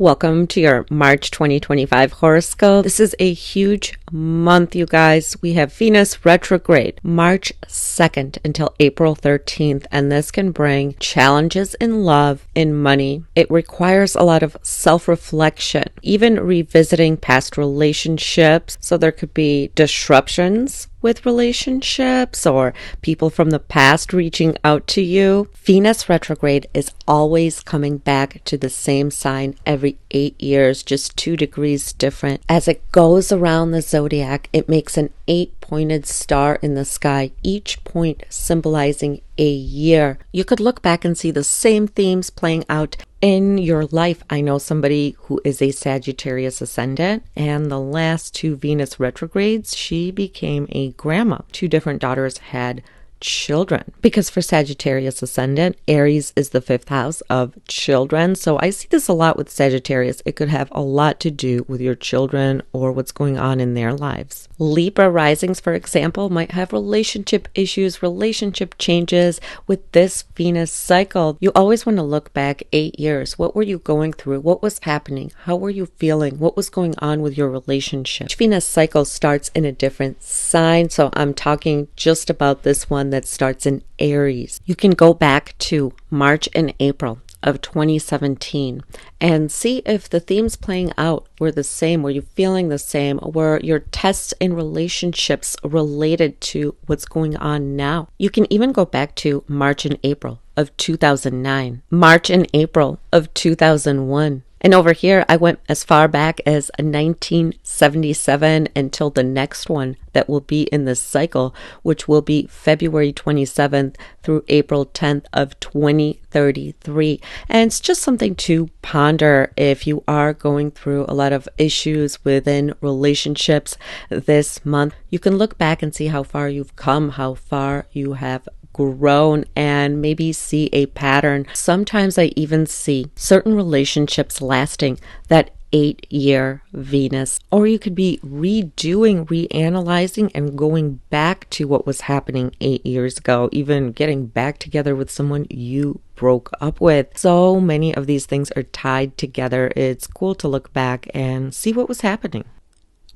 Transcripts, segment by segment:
Welcome to your March 2025 horoscope. This is a huge month, you guys. We have Venus retrograde March 2nd until April 13th, and this can bring challenges in love, in money. It requires a lot of self-reflection, even revisiting past relationships. So there could be disruptions with relationships or people from the past reaching out to you. Venus retrograde is always coming back to the same sign every 8 years, just 2 degrees different. As it goes around the zodiac, it makes an 8-pointed star in the sky, each point symbolizing a year. You could look back and see the same themes playing out in your life. I know somebody who is a Sagittarius ascendant, and the last 2 Venus retrogrades, she became a grandma. 2 different daughters had children, because for Sagittarius ascendant, Aries is the 5th house of children. So I see this a lot with Sagittarius. It could have a lot to do with your children or what's going on in their lives. Libra risings, for example, might have relationship issues, relationship changes with this Venus cycle. You always want to look back 8 years. What were you going through? What was happening? How were you feeling? What was going on with your relationship? Each Venus cycle starts in a different sign, so I'm talking just about this one that starts in Aries. You can go back to March and April of 2017 and see if the themes playing out were the same. Were you feeling the same? Were your tests in relationships related to what's going on now? You can even go back to March and April of 2009, March and April of 2001. And over here, I went as far back as 1977 until the next one that will be in this cycle, which will be February 27th through April 10th of 2033. And it's just something to ponder if you are going through a lot of issues within relationships this month. You can look back and see how far you've come, how far you have grown, and maybe see a pattern. Sometimes I even see certain relationships lasting that 8-year Venus, or you could be reanalyzing and going back to what was happening 8 years ago, even getting back together with someone you broke up with. So many of these things are tied together. It's cool to look back and see what was happening.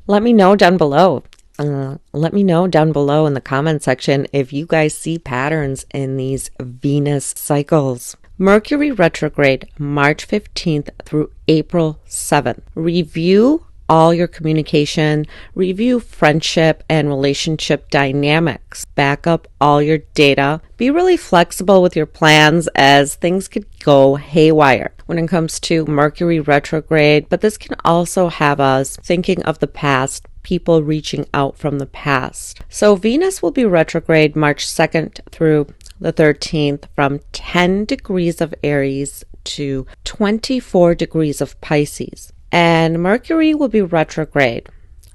Let me know down below. Let me know down below in the comment section if you guys see patterns in these Venus cycles. Mercury retrograde March 15th through April 7th. Review all your communication, review friendship and relationship dynamics, back up all your data, be really flexible with your plans as things could go haywire when it comes to Mercury retrograde, but this can also have us thinking of the past, people reaching out from the past. So Venus will be retrograde March 2nd through the 13th from 10 degrees of Aries to 24 degrees of Pisces. And Mercury will be retrograde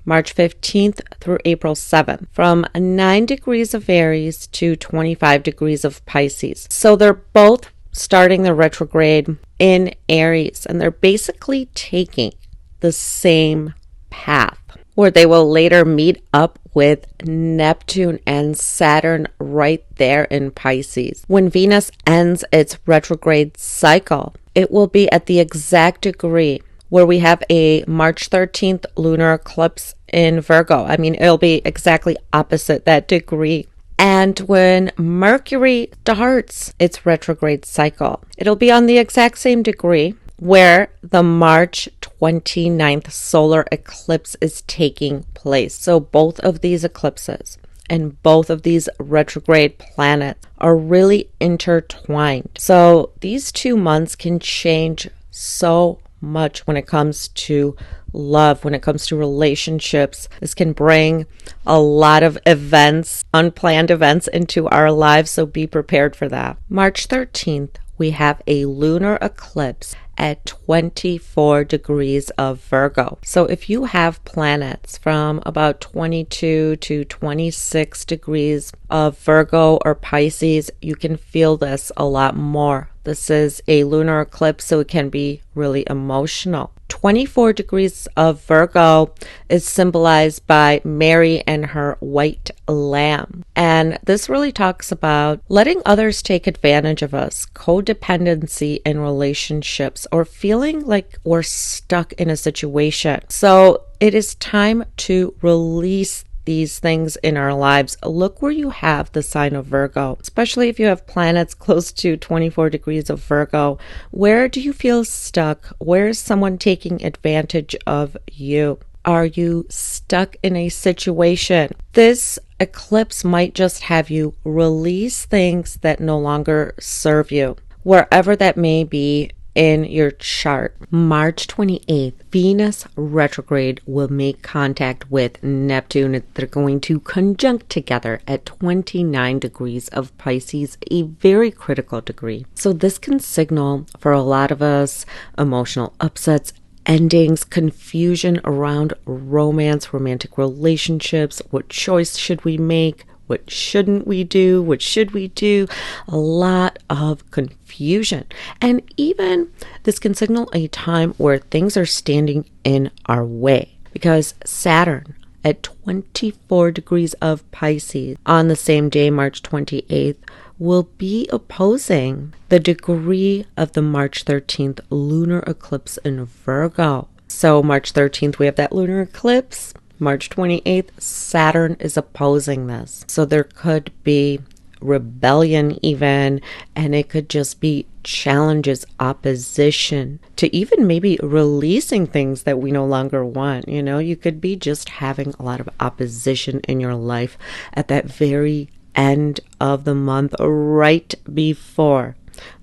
March 15th through April 7th from 9 degrees of Aries to 25 degrees of Pisces. So they're both starting the retrograde in Aries, and they're basically taking the same path, where they will later meet up with Neptune and Saturn right there in Pisces. When Venus ends its retrograde cycle, it will be at the exact degree where we have a March 13th lunar eclipse in Virgo. I mean, it'll be exactly opposite that degree. And when Mercury starts its retrograde cycle, it'll be on the exact same degree where the March 29th solar eclipse is taking place. So both of these eclipses and both of these retrograde planets are really intertwined. So these 2 months can change so much when it comes to love, when it comes to relationships. This can bring a lot of events, unplanned events into our lives, so be prepared for that. March 13th, we have a lunar eclipse at 24 degrees of Virgo. So if you have planets from about 22 to 26 degrees of Virgo or Pisces, you can feel this a lot more. This is a lunar eclipse, so it can be really emotional. 24 degrees of Virgo is symbolized by Mary and her white lamb. And this really talks about letting others take advantage of us, codependency in relationships, or feeling like we're stuck in a situation. So it is time to release these things in our lives. Look where you have the sign of Virgo, especially if you have planets close to 24 degrees of Virgo. Where do you feel stuck? Where is someone taking advantage of you? Are you stuck in a situation? This eclipse might just have you release things that no longer serve you, wherever that may be in your chart. March 28th, Venus retrograde will make contact with Neptune. They're going to conjunct together at 29 degrees of Pisces, a very critical degree. So this can signal for a lot of us emotional upsets, endings, confusion around romance, romantic relationships. What choice should we make? What shouldn't we do? What should we do? A lot of confusion. And even this can signal a time where things are standing in our way, because Saturn at 24 degrees of Pisces on the same day, March 28th, will be opposing the degree of the March 13th lunar eclipse in Virgo. So March 13th, we have that lunar eclipse. March 28th, Saturn is opposing this. So there could be rebellion even, and it could just be challenges, opposition to even maybe releasing things that we no longer want. You know, you could be just having a lot of opposition in your life at that very end of the month, right before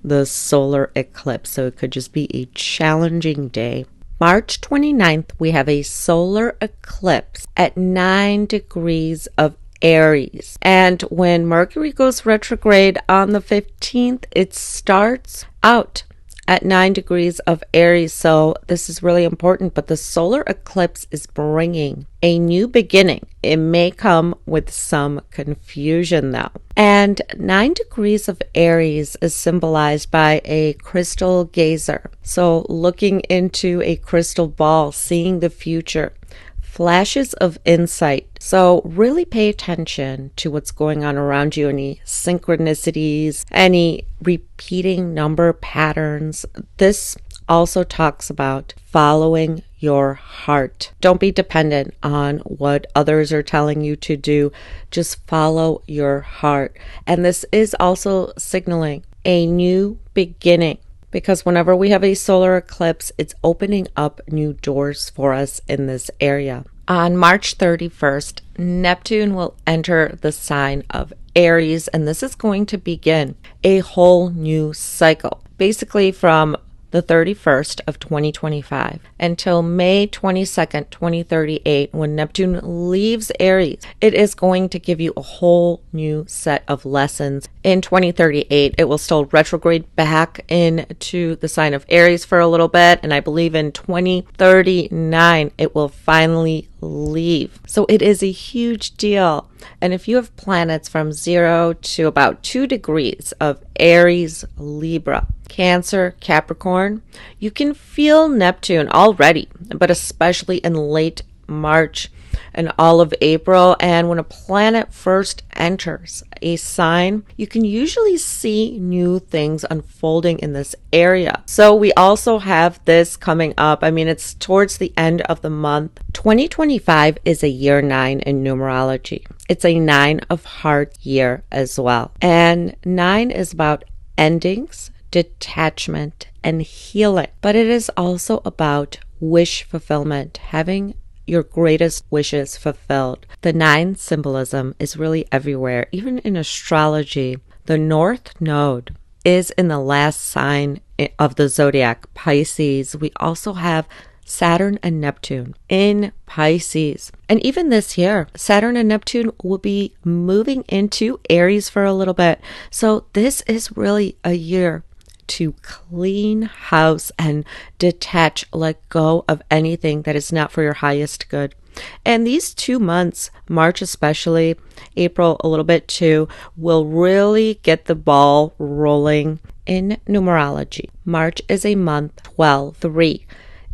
the solar eclipse. So it could just be a challenging day. March 29th, we have a solar eclipse at 9 degrees of Aries. And when Mercury goes retrograde on the 15th, it starts out at 9 degrees of Aries. So this is really important, but the solar eclipse is bringing a new beginning. It may come with some confusion though. And 9 degrees of Aries is symbolized by a crystal gazer. So looking into a crystal ball, seeing the future, flashes of insight. So really pay attention to what's going on around you, any synchronicities, any repeating number patterns. This also talks about following your heart. Don't be dependent on what others are telling you to do. Just follow your heart. And this is also signaling a new beginning, because whenever we have a solar eclipse, it's opening up new doors for us in this area. On March 31st, Neptune will enter the sign of Aries, and this is going to begin a whole new cycle. Basically from the 31st of 2025 until May 22nd, 2038, when Neptune leaves Aries, it is going to give you a whole new set of lessons. In 2038, it will still retrograde back into the sign of Aries for a little bit, and I believe in 2039, it will finally leave. So it is a huge deal. And if you have planets from 0 to about 2 degrees of Aries, Libra, Cancer, Capricorn, you can feel Neptune already, but especially in late March and all of April. And when a planet first enters a sign, you can usually see new things unfolding in this area. So we also have this coming up. I mean, it's towards the end of the month. 2025 is a year 9 in numerology. It's a 9 of hearts year as well. And 9 is about endings, detachment, and healing. But it is also about wish fulfillment, having your greatest wishes fulfilled. The 9 symbolism is really everywhere. Even in astrology, the North Node is in the last sign of the zodiac, Pisces. We also have Saturn and Neptune in Pisces. And even this year, Saturn and Neptune will be moving into Aries for a little bit. So this is really a year to clean house and detach, let go of anything that is not for your highest good. And these 2 months, March especially, April a little bit too, will really get the ball rolling in numerology. March is a month 12, 3.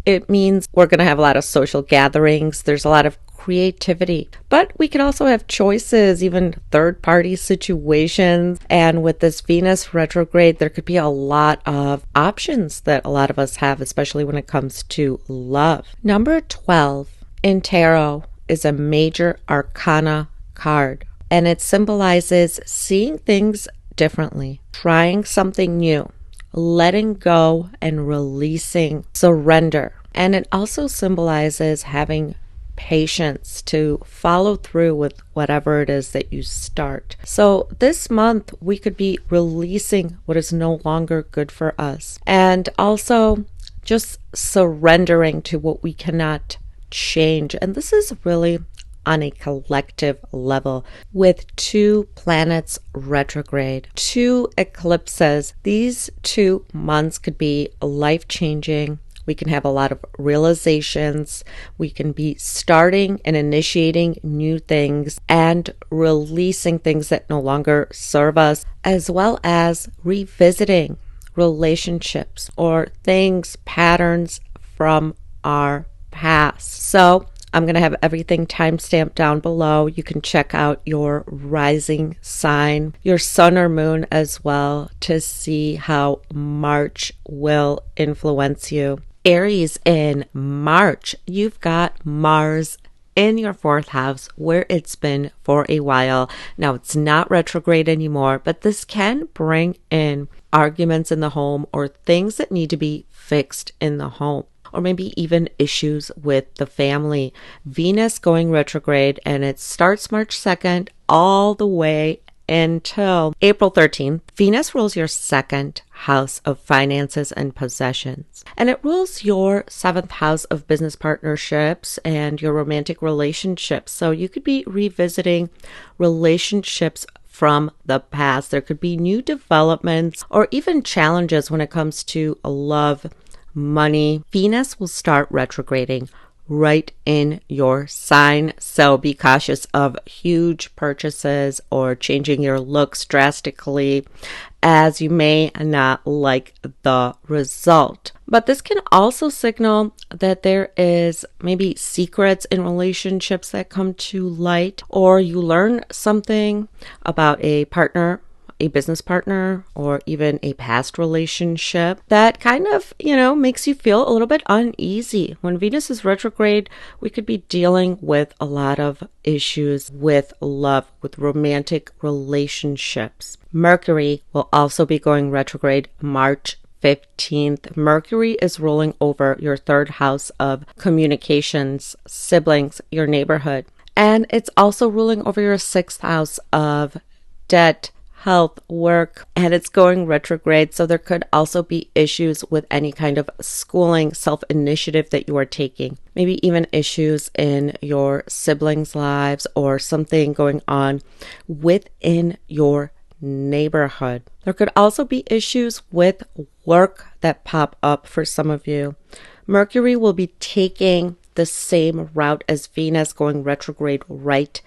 It means we're going to have a lot of social gatherings. There's a lot of creativity, but we can also have choices, even third-party situations. And with this Venus retrograde, there could be a lot of options that a lot of us have, especially when it comes to love. Number 12 in tarot is a major arcana card, and it symbolizes seeing things differently, trying something new, letting go and releasing, surrender. And it also symbolizes having patience to follow through with whatever it is that you start. So this month we could be releasing what is no longer good for us, and also just surrendering to what we cannot change. And this is really on a collective level with 2 planets retrograde, 2 eclipses. These 2 months could be life-changing. We can have a lot of realizations. We can be starting and initiating new things and releasing things that no longer serve us, as well as revisiting relationships or things, patterns from our past. So I'm going to have everything timestamped down below. You can check out your rising sign, your sun or moon as well, to see how March will influence you. Aries, in March, you've got Mars in your 4th house where it's been for a while. Now, it's not retrograde anymore, but this can bring in arguments in the home or things that need to be fixed in the home, or maybe even issues with the family. Venus going retrograde, and it starts March 2nd all the way until April 13th. Venus rules your 2nd house of finances and possessions, and it rules your 7th house of business partnerships and your romantic relationships. So you could be revisiting relationships from the past. There could be new developments or even challenges when it comes to love, money. Venus will start retrograding right in your sign, so be cautious of huge purchases or changing your looks drastically, as you may not like the result. But this can also signal that there is maybe secrets in relationships that come to light, or you learn something about a partner, a business partner, or even a past relationship that kind of, makes you feel a little bit uneasy. When Venus is retrograde, we could be dealing with a lot of issues with love, with romantic relationships. Mercury will also be going retrograde March 15th. Mercury is ruling over your 3rd house of communications, siblings, your neighborhood. And it's also ruling over your 6th house of debt, health, work, and it's going retrograde. So there could also be issues with any kind of schooling, self-initiative that you are taking. Maybe even issues in your siblings' lives or something going on within your neighborhood. There could also be issues with work that pop up for some of you. Mercury will be taking the same route as Venus, going retrograde right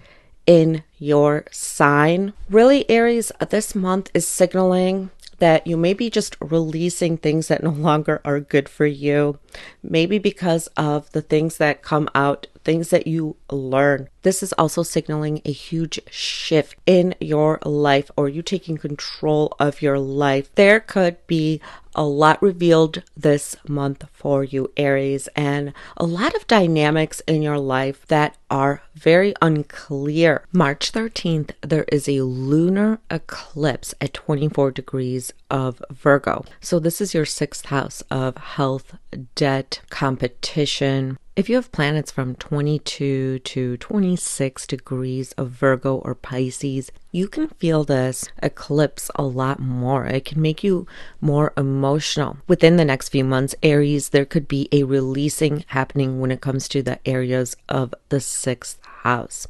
in your sign. Really, Aries, this month is signaling that you may be just releasing things that no longer are good for you, maybe because of the things that come out, things that you learn. This is also signaling a huge shift in your life, or you taking control of your life. There could be a lot revealed this month for you, Aries, and a lot of dynamics in your life that are very unclear. March 13th, there is a lunar eclipse at 24 degrees of Virgo. So this is your 6th house of health, debt, competition. If you have planets from 22 to 26 degrees of Virgo or Pisces, you can feel this eclipse a lot more. It can make you more emotional. Within the next few months, Aries, there could be a releasing happening when it comes to the areas of the 6th house.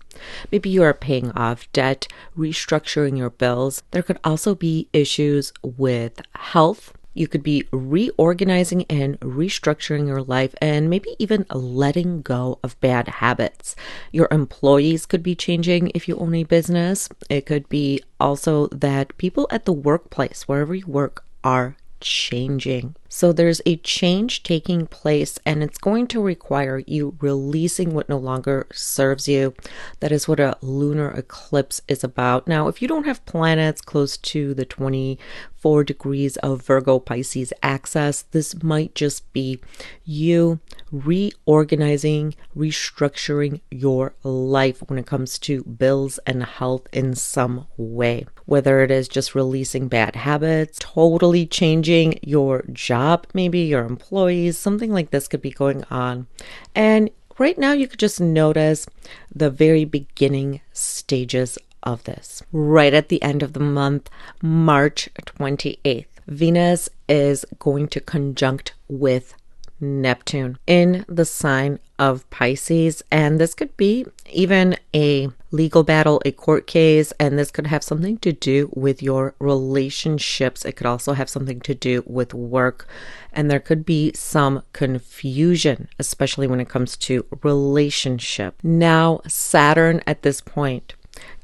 Maybe you are paying off debt, restructuring your bills. There could also be issues with health. You could be reorganizing and restructuring your life, and maybe even letting go of bad habits. Your employees could be changing if you own a business. It could be also that people at the workplace, wherever you work, are changing. So there's a change taking place, and it's going to require you releasing what no longer serves you. That is what a lunar eclipse is about. Now, if you don't have planets close to the 24 degrees of Virgo Pisces axis, this might just be you reorganizing, restructuring your life when it comes to bills and health in some way. Whether it is just releasing bad habits, totally changing your job, maybe your employees, something like this could be going on. And right now you could just notice the very beginning stages of this. Right at the end of the month, March 28th, Venus is going to conjunct with Neptune in the sign of Pisces, and this could be even a legal battle, a court case, and this could have something to do with your relationships. It could also have something to do with work, and there could be some confusion, especially when it comes to relationship. Now, Saturn at this point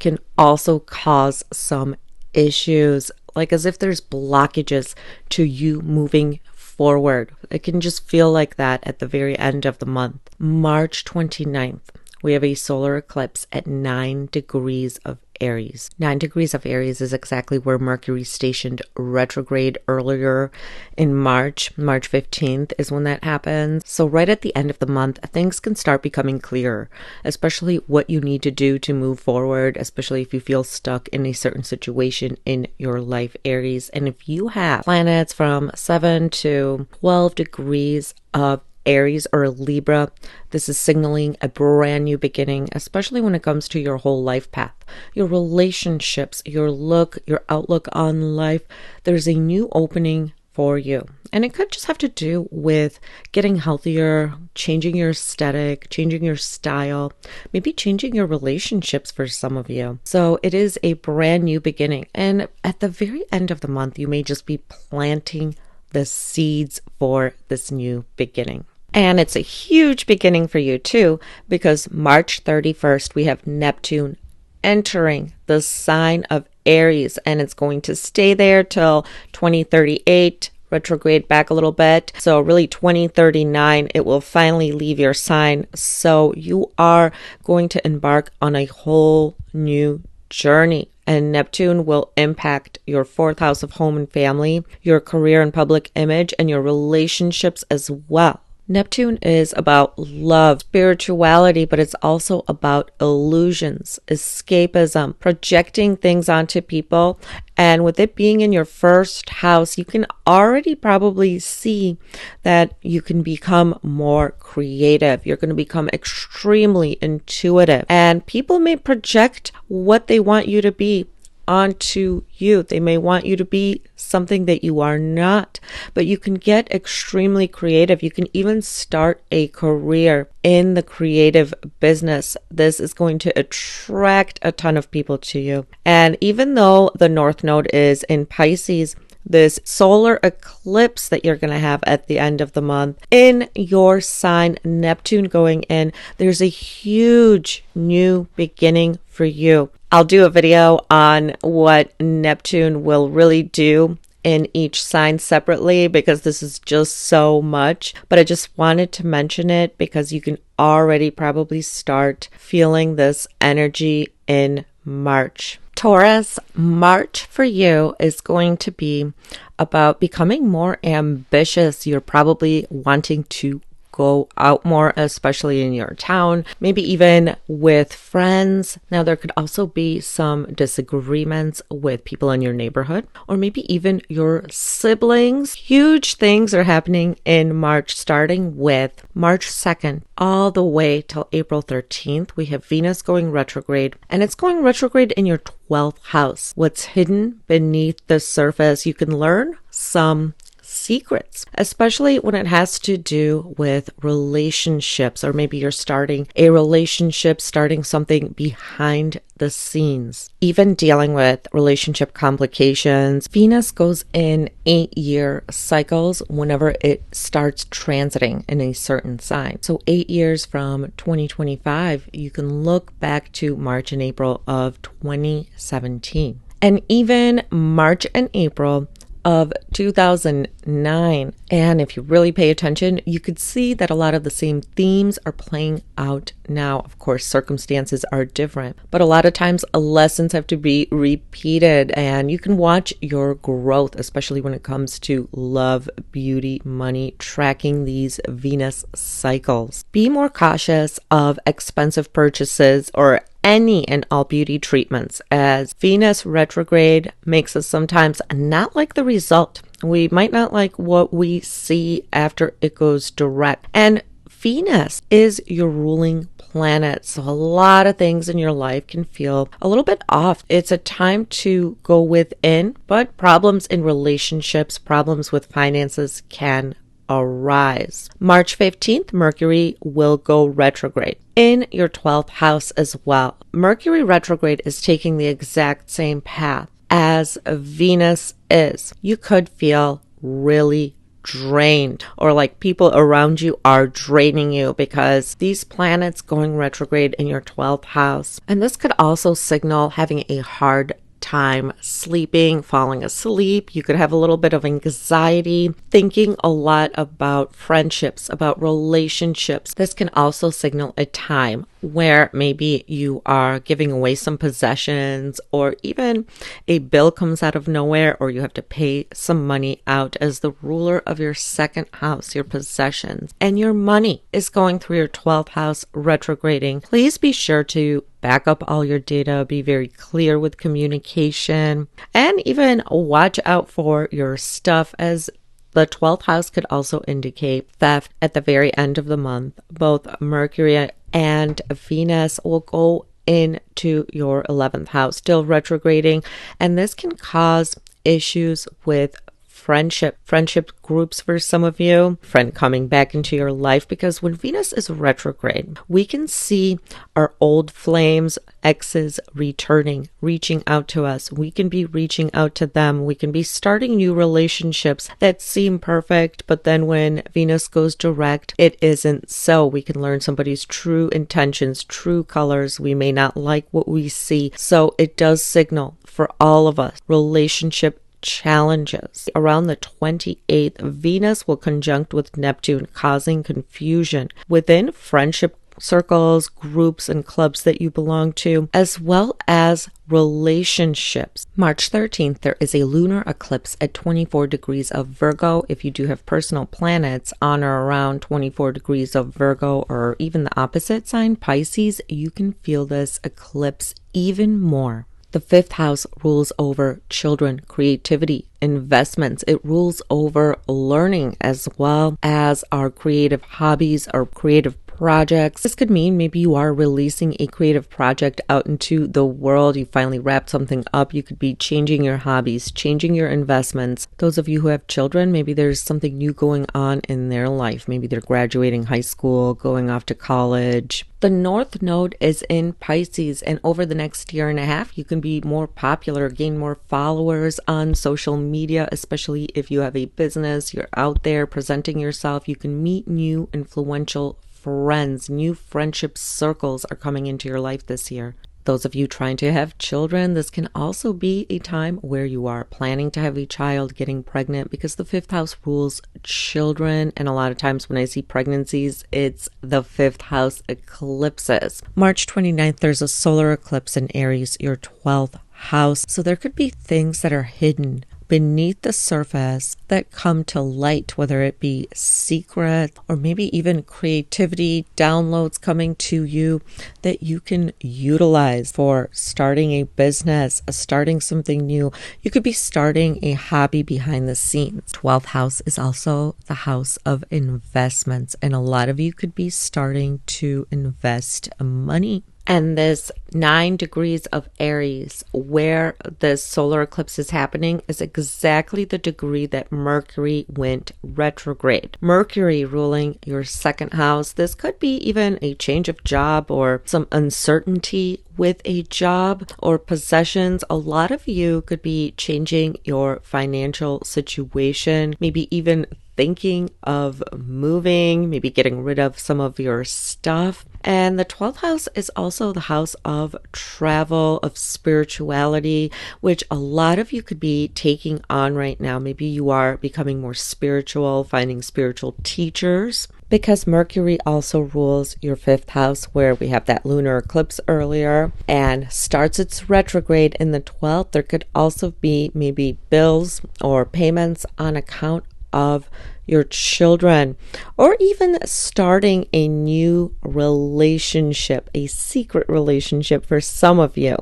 can also cause some issues, like as if there's blockages to you moving forward. It can just feel like that at the very end of the month. March 29th, we have a solar eclipse at 9 degrees of Aries. 9 degrees of Aries is exactly where Mercury stationed retrograde earlier in March. March 15th is when that happens. So right at the end of the month, things can start becoming clearer, especially what you need to do to move forward, especially if you feel stuck in a certain situation in your life, Aries. And if you have planets from 7 to 12 degrees of Aries or Libra, this is signaling a brand new beginning, especially when it comes to your whole life path, your relationships, your look, your outlook on life. There's a new opening for you. And it could just have to do with getting healthier, changing your aesthetic, changing your style, maybe changing your relationships for some of you. So it is a brand new beginning. And at the very end of the month, you may just be planting the seeds for this new beginning. And it's a huge beginning for you too, because March 31st, we have Neptune entering the sign of Aries, and it's going to stay there till 2038, retrograde back a little bit. So really 2039, it will finally leave your sign. So you are going to embark on a whole new journey. And Neptune will impact your 4th house of home and family, your career and public image, and your relationships as well. Neptune is about love, spirituality, but it's also about illusions, escapism, projecting things onto people. And with it being in your 1st house, you can already probably see that you can become more creative. You're going to become extremely intuitive, and people may project what they want you to be onto you. They may want you to be something that you are not, but you can get extremely creative. You can even start a career in the creative business. This is going to attract a ton of people to you. And even though the North Node is in Pisces, this solar eclipse that you're going to have at the end of the month in your sign, Neptune going in, there's a huge new beginning for you. I'll do a video on what Neptune will really do in each sign separately, because this is just so much, but I just wanted to mention it because you can already probably start feeling this energy in March. Taurus, March for you is going to be about becoming more ambitious. You're probably wanting to go out more, especially in your town, maybe even with friends. Now, there could also be some disagreements with people in your neighborhood, or maybe even your siblings. Huge things are happening in March, starting with March 2nd all the way till April 13th. We have Venus going retrograde, and it's going retrograde in your 12th house. What's hidden beneath the surface, you can learn some secrets, especially when it has to do with relationships, or maybe you're starting a relationship, starting something behind the scenes, even dealing with relationship complications. Venus goes in 8-year cycles whenever it starts transiting in a certain sign. So 8 years from 2025, you can look back to March and April of 2017. And even March and April, of 2009. And if you really pay attention, you could see that a lot of the same themes are playing out now. Of course, circumstances are different, but a lot of times lessons have to be repeated, and you can watch your growth, especially when it comes to love, beauty, money, tracking these Venus cycles. Be more cautious of expensive purchases or any and all beauty treatments, as Venus retrograde makes us sometimes not like the result. We might not like what we see after it goes direct. And Venus is your ruling planet, so a lot of things in your life can feel a little bit off. It's a time to go within, but problems in relationships, problems with finances can arise. March 15th, Mercury will go retrograde in your 12th house as well. Mercury retrograde is taking the exact same path as Venus is. You could feel really drained, or like people around you are draining you because these planets going retrograde in your 12th house. And this could also signal having a hard time sleeping, falling asleep. You could have a little bit of anxiety, thinking a lot about friendships, about relationships. This can also signal a time where maybe you are giving away some possessions, or even a bill comes out of nowhere, or you have to pay some money out, as the ruler of your second house, your possessions, and your money is going through your 12th house retrograding. Please be sure to back up all your data, be very clear with communication, and even watch out for your stuff, as the 12th house could also indicate theft at the very end of the month. Both Mercury and Venus will go into your 11th house, still retrograding, and this can cause issues with friendship groups for some of you, friend coming back into your life, because when Venus is retrograde, we can see our old flames, exes returning, reaching out to us. We can be reaching out to them. We can be starting new relationships that seem perfect, but then when Venus goes direct, it isn't so. We can learn somebody's true intentions, true colors. We may not like what we see. So it does signal for all of us relationship challenges. Around the 28th, Venus will conjunct with Neptune, causing confusion within friendship circles, groups, and clubs that you belong to, as well as relationships. March 13th, there is a lunar eclipse at 24 degrees of Virgo. If you do have personal planets on or around 24 degrees of Virgo, or even the opposite sign, Pisces, you can feel this eclipse even more. The 5th house rules over children, creativity, investments. It rules over learning, as well as our creative hobbies, our creative projects. This could mean maybe you are releasing a creative project out into the world. You finally wrapped something up. You could be changing your hobbies, changing your investments. Those of you who have children, maybe there's something new going on in their life. Maybe they're graduating high school, going off to college. The North Node is in Pisces, and over the next year and a half, you can be more popular, gain more followers on social media, especially if you have a business, you're out there presenting yourself. You can meet new influential friends. New friendship circles are coming into your life this year. Those of you trying to have children, this can also be a time where you are planning to have a child, getting pregnant, because the 5th house rules children. And a lot of times when I see pregnancies, it's the 5th house eclipses. March 29th, there's a solar eclipse in Aries, your 12th house. So there could be things that are hidden beneath the surface that come to light, whether it be secret or maybe even creativity, downloads coming to you that you can utilize for starting a business, starting something new. You could be starting a hobby behind the scenes. 12th house is also the house of investments, and a lot of you could be starting to invest money. And this 9 degrees of Aries, where this solar eclipse is happening, is exactly the degree that Mercury went retrograde. Mercury ruling your second house. This could be even a change of job or some uncertainty with a job or possessions. A lot of you could be changing your financial situation, maybe even thinking of moving, maybe getting rid of some of your stuff. And the 12th house is also the house of travel, of spirituality, which a lot of you could be taking on right now. Maybe you are becoming more spiritual, finding spiritual teachers, because Mercury also rules your 5th house, where we have that lunar eclipse earlier, and starts its retrograde in the 12th. There could also be maybe bills or payments on account of your children, or even starting a new relationship, a secret relationship for some of you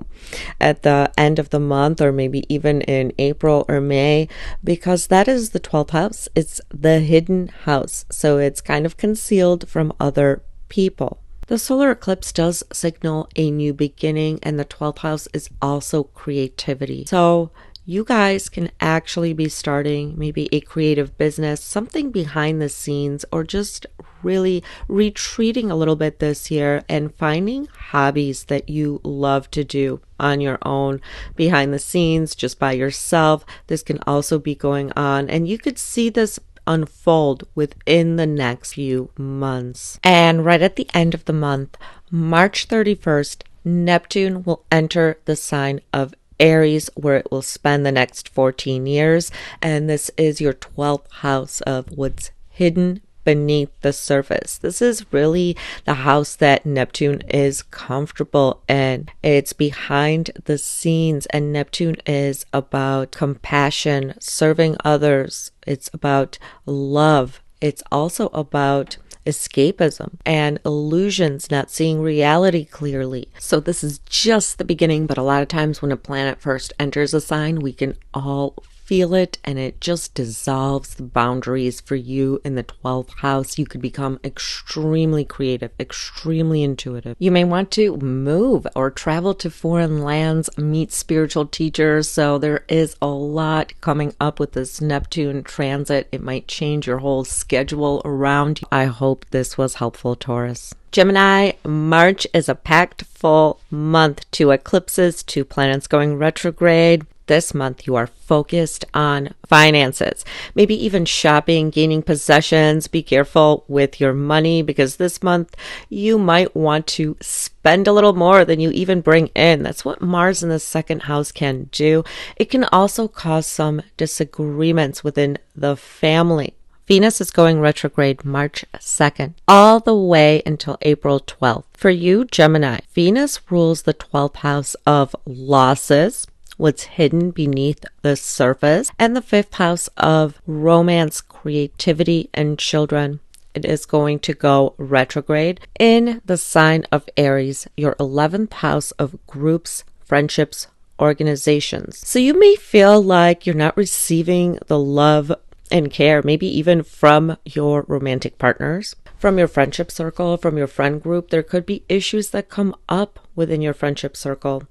at the end of the month, or maybe even in April or May, because that is the 12th house. It's the hidden house, so it's kind of concealed from other people. The solar eclipse does signal a new beginning, and the 12th house is also creativity. So you guys can actually be starting maybe a creative business, something behind the scenes, or just really retreating a little bit this year and finding hobbies that you love to do on your own, behind the scenes, just by yourself. This can also be going on, and you could see this unfold within the next few months. And right at the end of the month, March 31st, Neptune will enter the sign of Aries, where it will spend the next 14 years. And this is your 12th house of what's hidden beneath the surface. This is really the house that Neptune is comfortable in. It's behind the scenes, and Neptune is about compassion, serving others. It's about love. It's also about escapism and illusions, not seeing reality clearly. So this is just the beginning, but a lot of times when a planet first enters a sign, we can all feel it, and it just dissolves the boundaries for you in the 12th house. You could become extremely creative, extremely intuitive. You may want to move or travel to foreign lands, meet spiritual teachers. So there is a lot coming up with this Neptune transit. It might change your whole schedule around you. I hope this was helpful, Taurus. Gemini, March is a packed full month. 2 eclipses, 2 planets going retrograde. This month, you are focused on finances, maybe even shopping, gaining possessions. Be careful with your money, because this month you might want to spend a little more than you even bring in. That's what Mars in the 2nd house can do. It can also cause some disagreements within the family. Venus is going retrograde March 2nd, all the way until April 12th. For you, Gemini, Venus rules the 12th house of losses, what's hidden beneath the surface, and the 5th house of romance, creativity, and children. It is going to go retrograde in the sign of Aries, your 11th house of groups, friendships, organizations. So you may feel like you're not receiving the love and care, maybe even from your romantic partners, from your friendship circle, from your friend group. There could be issues that come up within your friendship circle.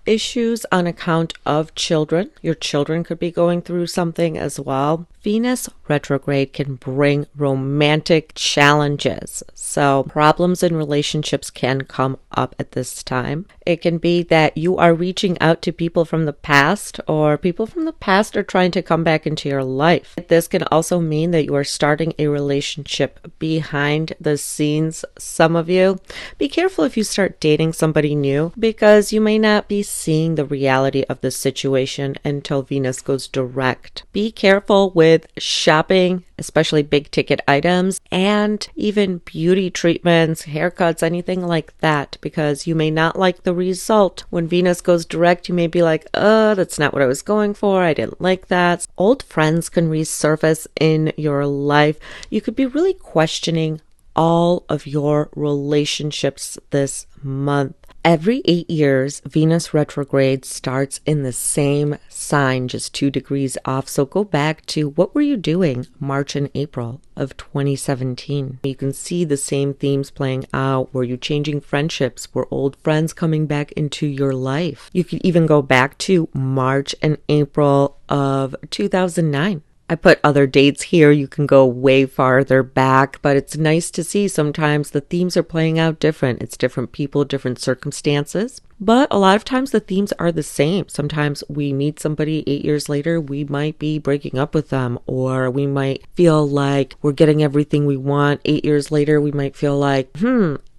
Issues on account of children. Your children could be going through something as well. Venus retrograde can bring romantic challenges. So problems in relationships can come up at this time. It can be that you are reaching out to people from the past, or people from the past are trying to come back into your life. This can also mean that you are starting a relationship behind the scenes. Some of you, be careful if you start dating somebody new, because you may not be seeing the reality of the situation until Venus goes direct. Be careful with shopping, especially big ticket items, and even beauty treatments, haircuts, anything like that, because you may not like the result. When Venus goes direct, you may be like, that's not what I was going for. I didn't like that. Old friends can resurface in your life. You could be really questioning all of your relationships this month. Every 8 years, Venus retrograde starts in the same sign, just 2 degrees off. So go back to what were you doing March and April of 2017. You can see the same themes playing out. Were you changing friendships? Were old friends coming back into your life? You could even go back to March and April of 2009. I put other dates here. You can go way farther back, but it's nice to see sometimes the themes are playing out different. It's different people, different circumstances, but a lot of times the themes are the same. Sometimes we meet somebody 8 years later, we might be breaking up with them, or we might feel like we're getting everything we want. 8 years later, we might feel like,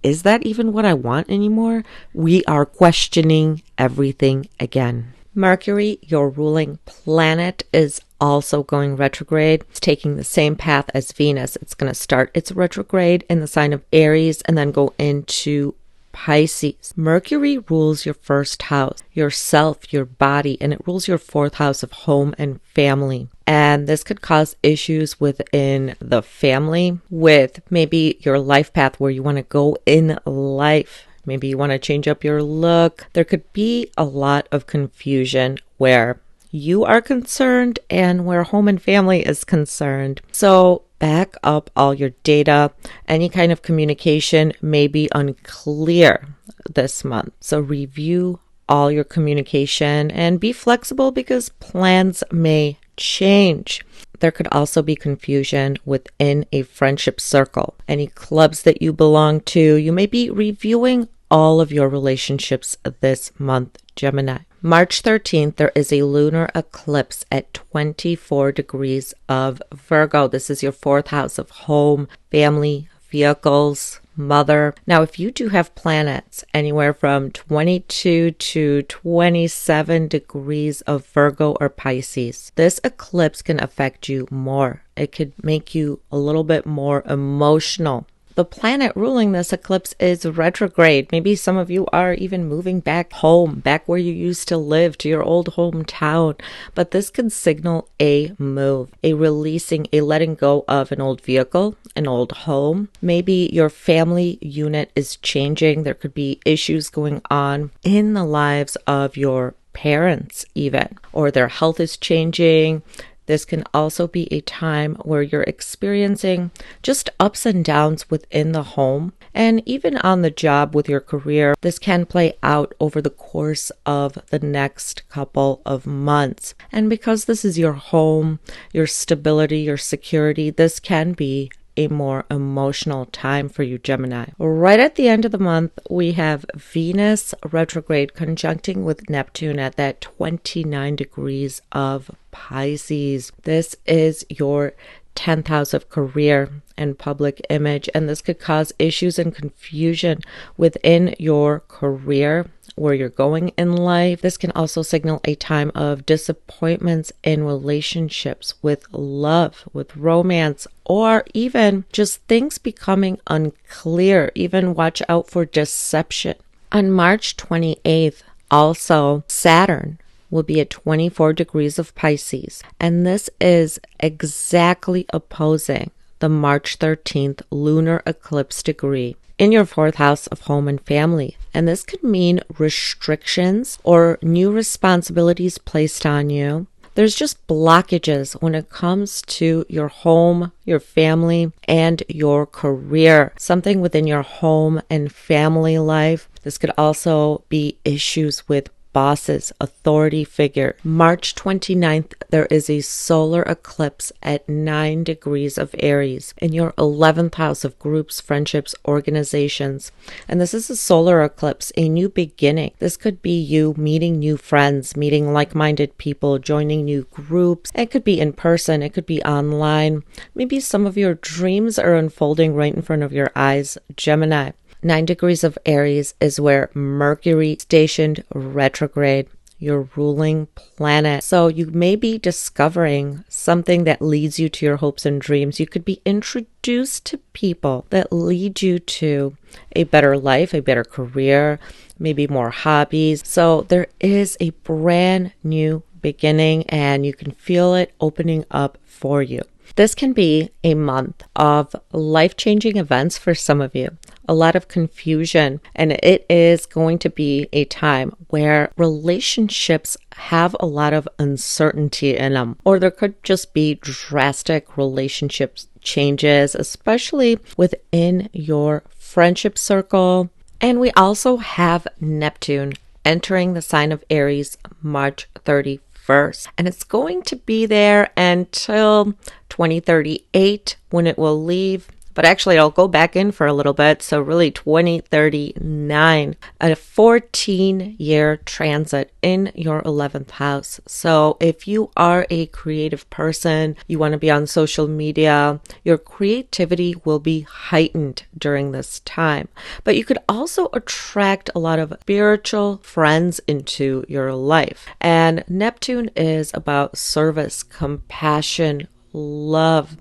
is that even what I want anymore? We are questioning everything again. Mercury, your ruling planet, is also going retrograde. It's taking the same path as Venus. It's going to start its retrograde in the sign of Aries and then go into Pisces. Mercury rules your first house, yourself, your body, and it rules your fourth house of home and family. And this could cause issues within the family with maybe your life path, where you want to go in life. Maybe you want to change up your look. There could be a lot of confusion where you are concerned and where home and family is concerned. So back up all your data. Any kind of communication may be unclear this month. So review all your communication and be flexible because plans may change. There could also be confusion within a friendship circle. Any clubs that you belong to, you may be reviewing all of your relationships this month, Gemini. March 13th, there is a lunar eclipse at 24 degrees of Virgo. This is your fourth house of home, family, vehicles, mother. Now, if you do have planets anywhere from 22 to 27 degrees of Virgo or Pisces, this eclipse can affect you more. It could make you a little bit more emotional. The planet ruling this eclipse is retrograde. Maybe some of you are even moving back home, back where you used to live, to your old hometown. But this could signal a move, a releasing, a letting go of an old vehicle, an old home. Maybe your family unit is changing. There could be issues going on in the lives of your parents even, or their health is changing. This can also be a time where you're experiencing just ups and downs within the home and even on the job with your career. This can play out over the course of the next couple of months. And because this is your home, your stability, your security, this can be a more emotional time for you, Gemini. Right at the end of the month, we have Venus retrograde conjuncting with Neptune at that 29 degrees of Pisces. This is your 10th house of career and public image, and this could cause issues and confusion within your career, where you're going in life. This can also signal a time of disappointments in relationships, with love, with romance, or even just things becoming unclear. Even watch out for deception. On March 28th, also Saturn will be at 24 degrees of Pisces, and this is exactly opposing the March 13th lunar eclipse degree in your fourth house of home and family. And this could mean restrictions or new responsibilities placed on you. There's just blockages when it comes to your home, your family, and your career. Something within your home and family life. This could also be issues with bosses, authority figure. March 29th, there is a solar eclipse at 9 degrees of Aries in your 11th house of groups, friendships, organizations. And this is a solar eclipse, a new beginning. This could be you meeting new friends, meeting like-minded people, joining new groups. It could be in person, it could be online. Maybe some of your dreams are unfolding right in front of your eyes, Gemini. 9 degrees of Aries is where Mercury stationed retrograde, your ruling planet. So you may be discovering something that leads you to your hopes and dreams. You could be introduced to people that lead you to a better life, a better career, maybe more hobbies. So there is a brand new beginning and you can feel it opening up for you. This can be a month of life-changing events for some of you. A lot of confusion, and it is going to be a time where relationships have a lot of uncertainty in them, or there could just be drastic relationship changes, especially within your friendship circle. And we also have Neptune entering the sign of Aries March 31st. 1st. And it's going to be there until 2038 when it will leave. But actually, it'll go back in for a little bit. So really 2039, a 14-year transit in your 11th house. So if you are a creative person, you want to be on social media, your creativity will be heightened during this time. But you could also attract a lot of spiritual friends into your life. And Neptune is about service, compassion, love.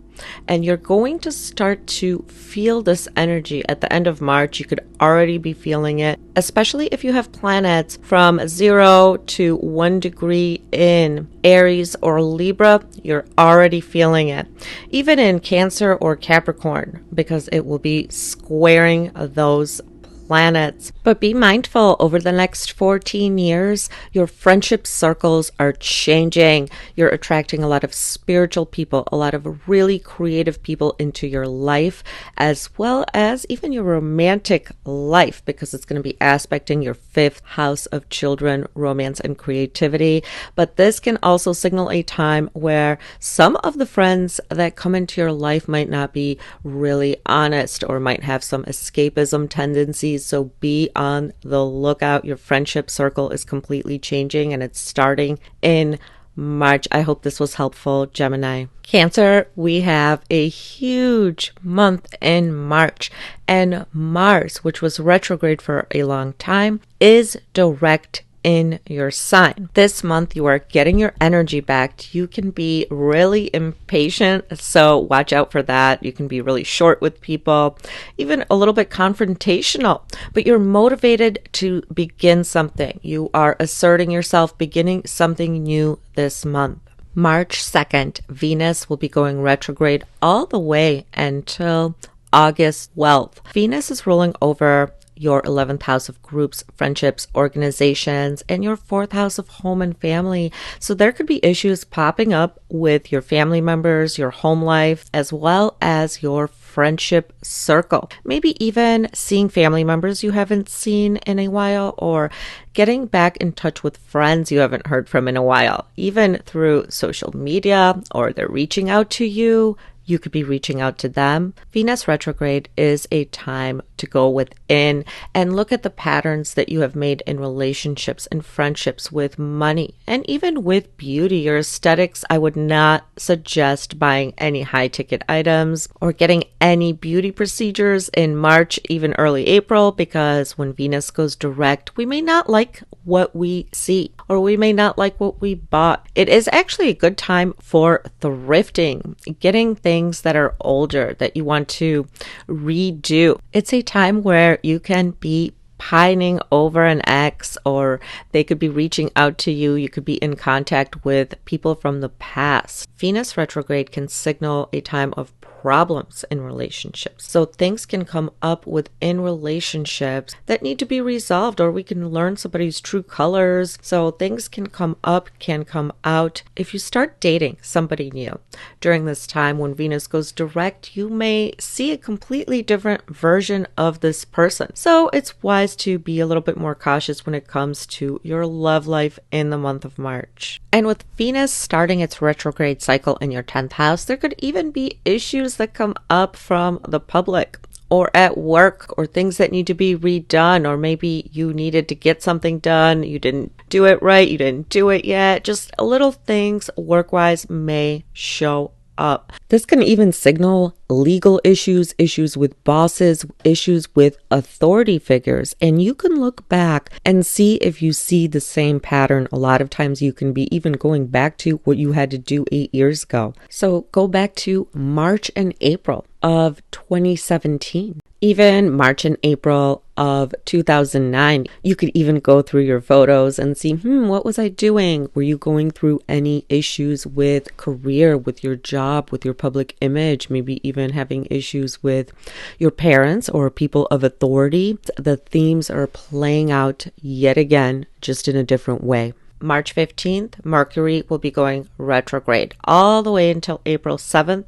And you're going to start to feel this energy at the end of March. You could already be feeling it, especially if you have planets from 0 to 1 degree in Aries or Libra. You're already feeling it, even in Cancer or Capricorn, because it will be squaring those planets. But be mindful, over the next 14 years, your friendship circles are changing. You're attracting a lot of spiritual people, a lot of really creative people into your life, as well as even your romantic life, because it's going to be aspecting your 5th house of children, romance, and creativity. But this can also signal a time where some of the friends that come into your life might not be really honest or might have some escapism tendencies. So be on the lookout. Your friendship circle is completely changing and it's starting in March. I hope this was helpful, Gemini. Cancer, we have a huge month in March, and Mars, which was retrograde for a long time, is direct in your sign. This month you are getting your energy back. You can be really impatient, so watch out for that. You can be really short with people, even a little bit confrontational, but you're motivated to begin something. You are asserting yourself, beginning something new this month. March 2nd, Venus will be going retrograde all the way until August 12th. Venus is rolling over your 11th house of groups, friendships, organizations, and your 4th house of home and family. So there could be issues popping up with your family members, your home life, as well as your friendship circle. Maybe even seeing family members you haven't seen in a while, or getting back in touch with friends you haven't heard from in a while, even through social media, or they're reaching out to you. You could be reaching out to them. Venus retrograde is a time to go within and look at the patterns that you have made in relationships and friendships, with money, and even with beauty. Your aesthetics, I would not suggest buying any high ticket items or getting any beauty procedures in March, even early April, because when Venus goes direct, we may not like what we see, or we may not like what we bought. It is actually a good time for thrifting, getting things that are older that you want to redo. It's a time where you can be pining over an ex, or they could be reaching out to you. You could be in contact with people from the past. Venus retrograde can signal a time of problems in relationships. So things can come up within relationships that need to be resolved, or we can learn somebody's true colors. So things can come up, can come out. If you start dating somebody new during this time when Venus goes direct, you may see a completely different version of this person. So it's wise to be a little bit more cautious when it comes to your love life in the month of March. And with Venus starting its retrograde cycle in your 10th house, there could even be issues that come up from the public or at work, or things that need to be redone, or maybe you needed to get something done, you didn't do it right, you didn't do it yet. Just little things work-wise may show up. This can even signal legal issues, issues with bosses, issues with authority figures. And you can look back and see if you see the same pattern. A lot of times you can be even going back to what you had to do 8 years ago. So go back to March and April of 2017. Even March and April of 2009, you could even go through your photos and see, what was I doing? Were you going through any issues with career, with your job, with your public image, maybe even having issues with your parents or people of authority? The themes are playing out yet again, just in a different way. March 15th, Mercury will be going retrograde all the way until April 7th.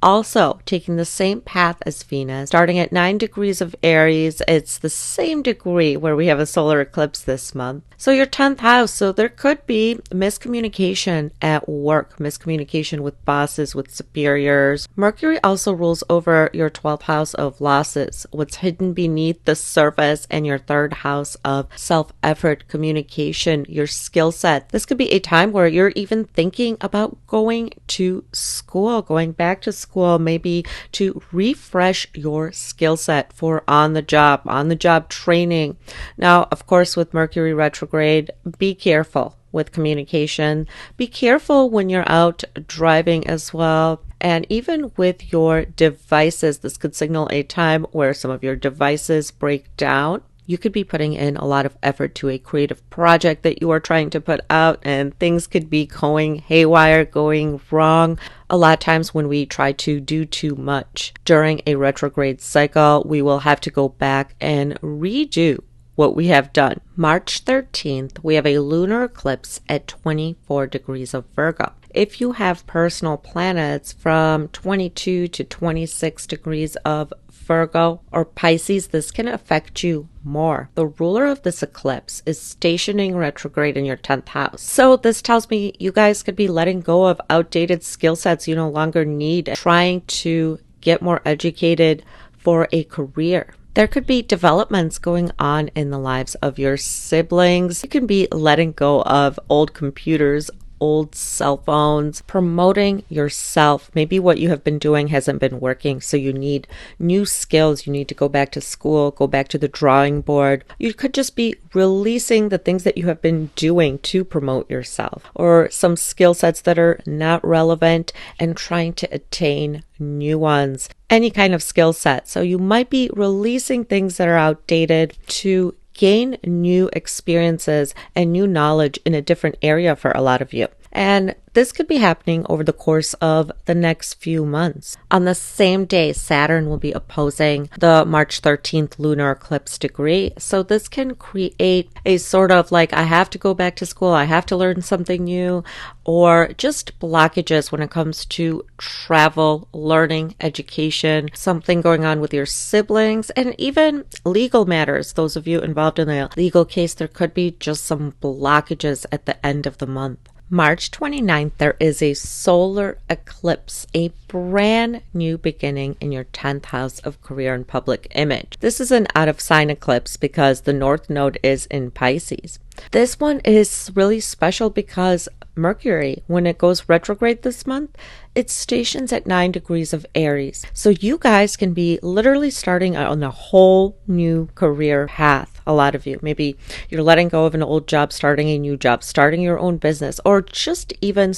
also taking the same path as Venus, starting at 9 degrees of Aries. It's the same degree where we have a solar eclipse this month. So your 10th house, so there could be miscommunication at work, miscommunication with bosses, with superiors. Mercury also rules over your 12th house of losses, what's hidden beneath the surface, and your 3rd house of self-effort, communication, your skill set. This could be a time where you're even thinking about going to school, going back to school, maybe to refresh your skill set for on-the-job training. Now, of course, with Mercury retrograde, be careful with communication. Be careful when you're out driving as well. And even with your devices, this could signal a time where some of your devices break down. You could be putting in a lot of effort to a creative project that you are trying to put out, and things could be going haywire, going wrong. A lot of times when we try to do too much during a retrograde cycle, we will have to go back and redo what we have done. March 13th, we have a lunar eclipse at 24 degrees of Virgo. If you have personal planets from 22 to 26 degrees of Virgo or Pisces, this can affect you more. The ruler of this eclipse is stationing retrograde in your 10th house. So this tells me you guys could be letting go of outdated skill sets you no longer need, trying to get more educated for a career. There could be developments going on in the lives of your siblings. You can be letting go of old computers, old cell phones, promoting yourself. Maybe what you have been doing hasn't been working, so you need new skills. You need to go back to school, go back to the drawing board. You could just be releasing the things that you have been doing to promote yourself, or some skill sets that are not relevant and trying to attain new ones. Any kind of skill set. So you might be releasing things that are outdated to gain new experiences and new knowledge in a different area for a lot of you. And this could be happening over the course of the next few months. On the same day, Saturn will be opposing the March 13th lunar eclipse degree. So this can create a sort of like, I have to go back to school, I have to learn something new, or just blockages when it comes to travel, learning, education, something going on with your siblings, and even legal matters. Those of you involved in a legal case, there could be just some blockages at the end of the month. March 29th, there is a solar eclipse, a brand new beginning in your 10th house of career and public image. This is an out of sign eclipse because the North Node is in Pisces. This one is really special because Mercury, when it goes retrograde this month, it stations at 9 degrees of Aries. So you guys can be literally starting on a whole new career path. A lot of you, maybe you're letting go of an old job, starting a new job, starting your own business, or just even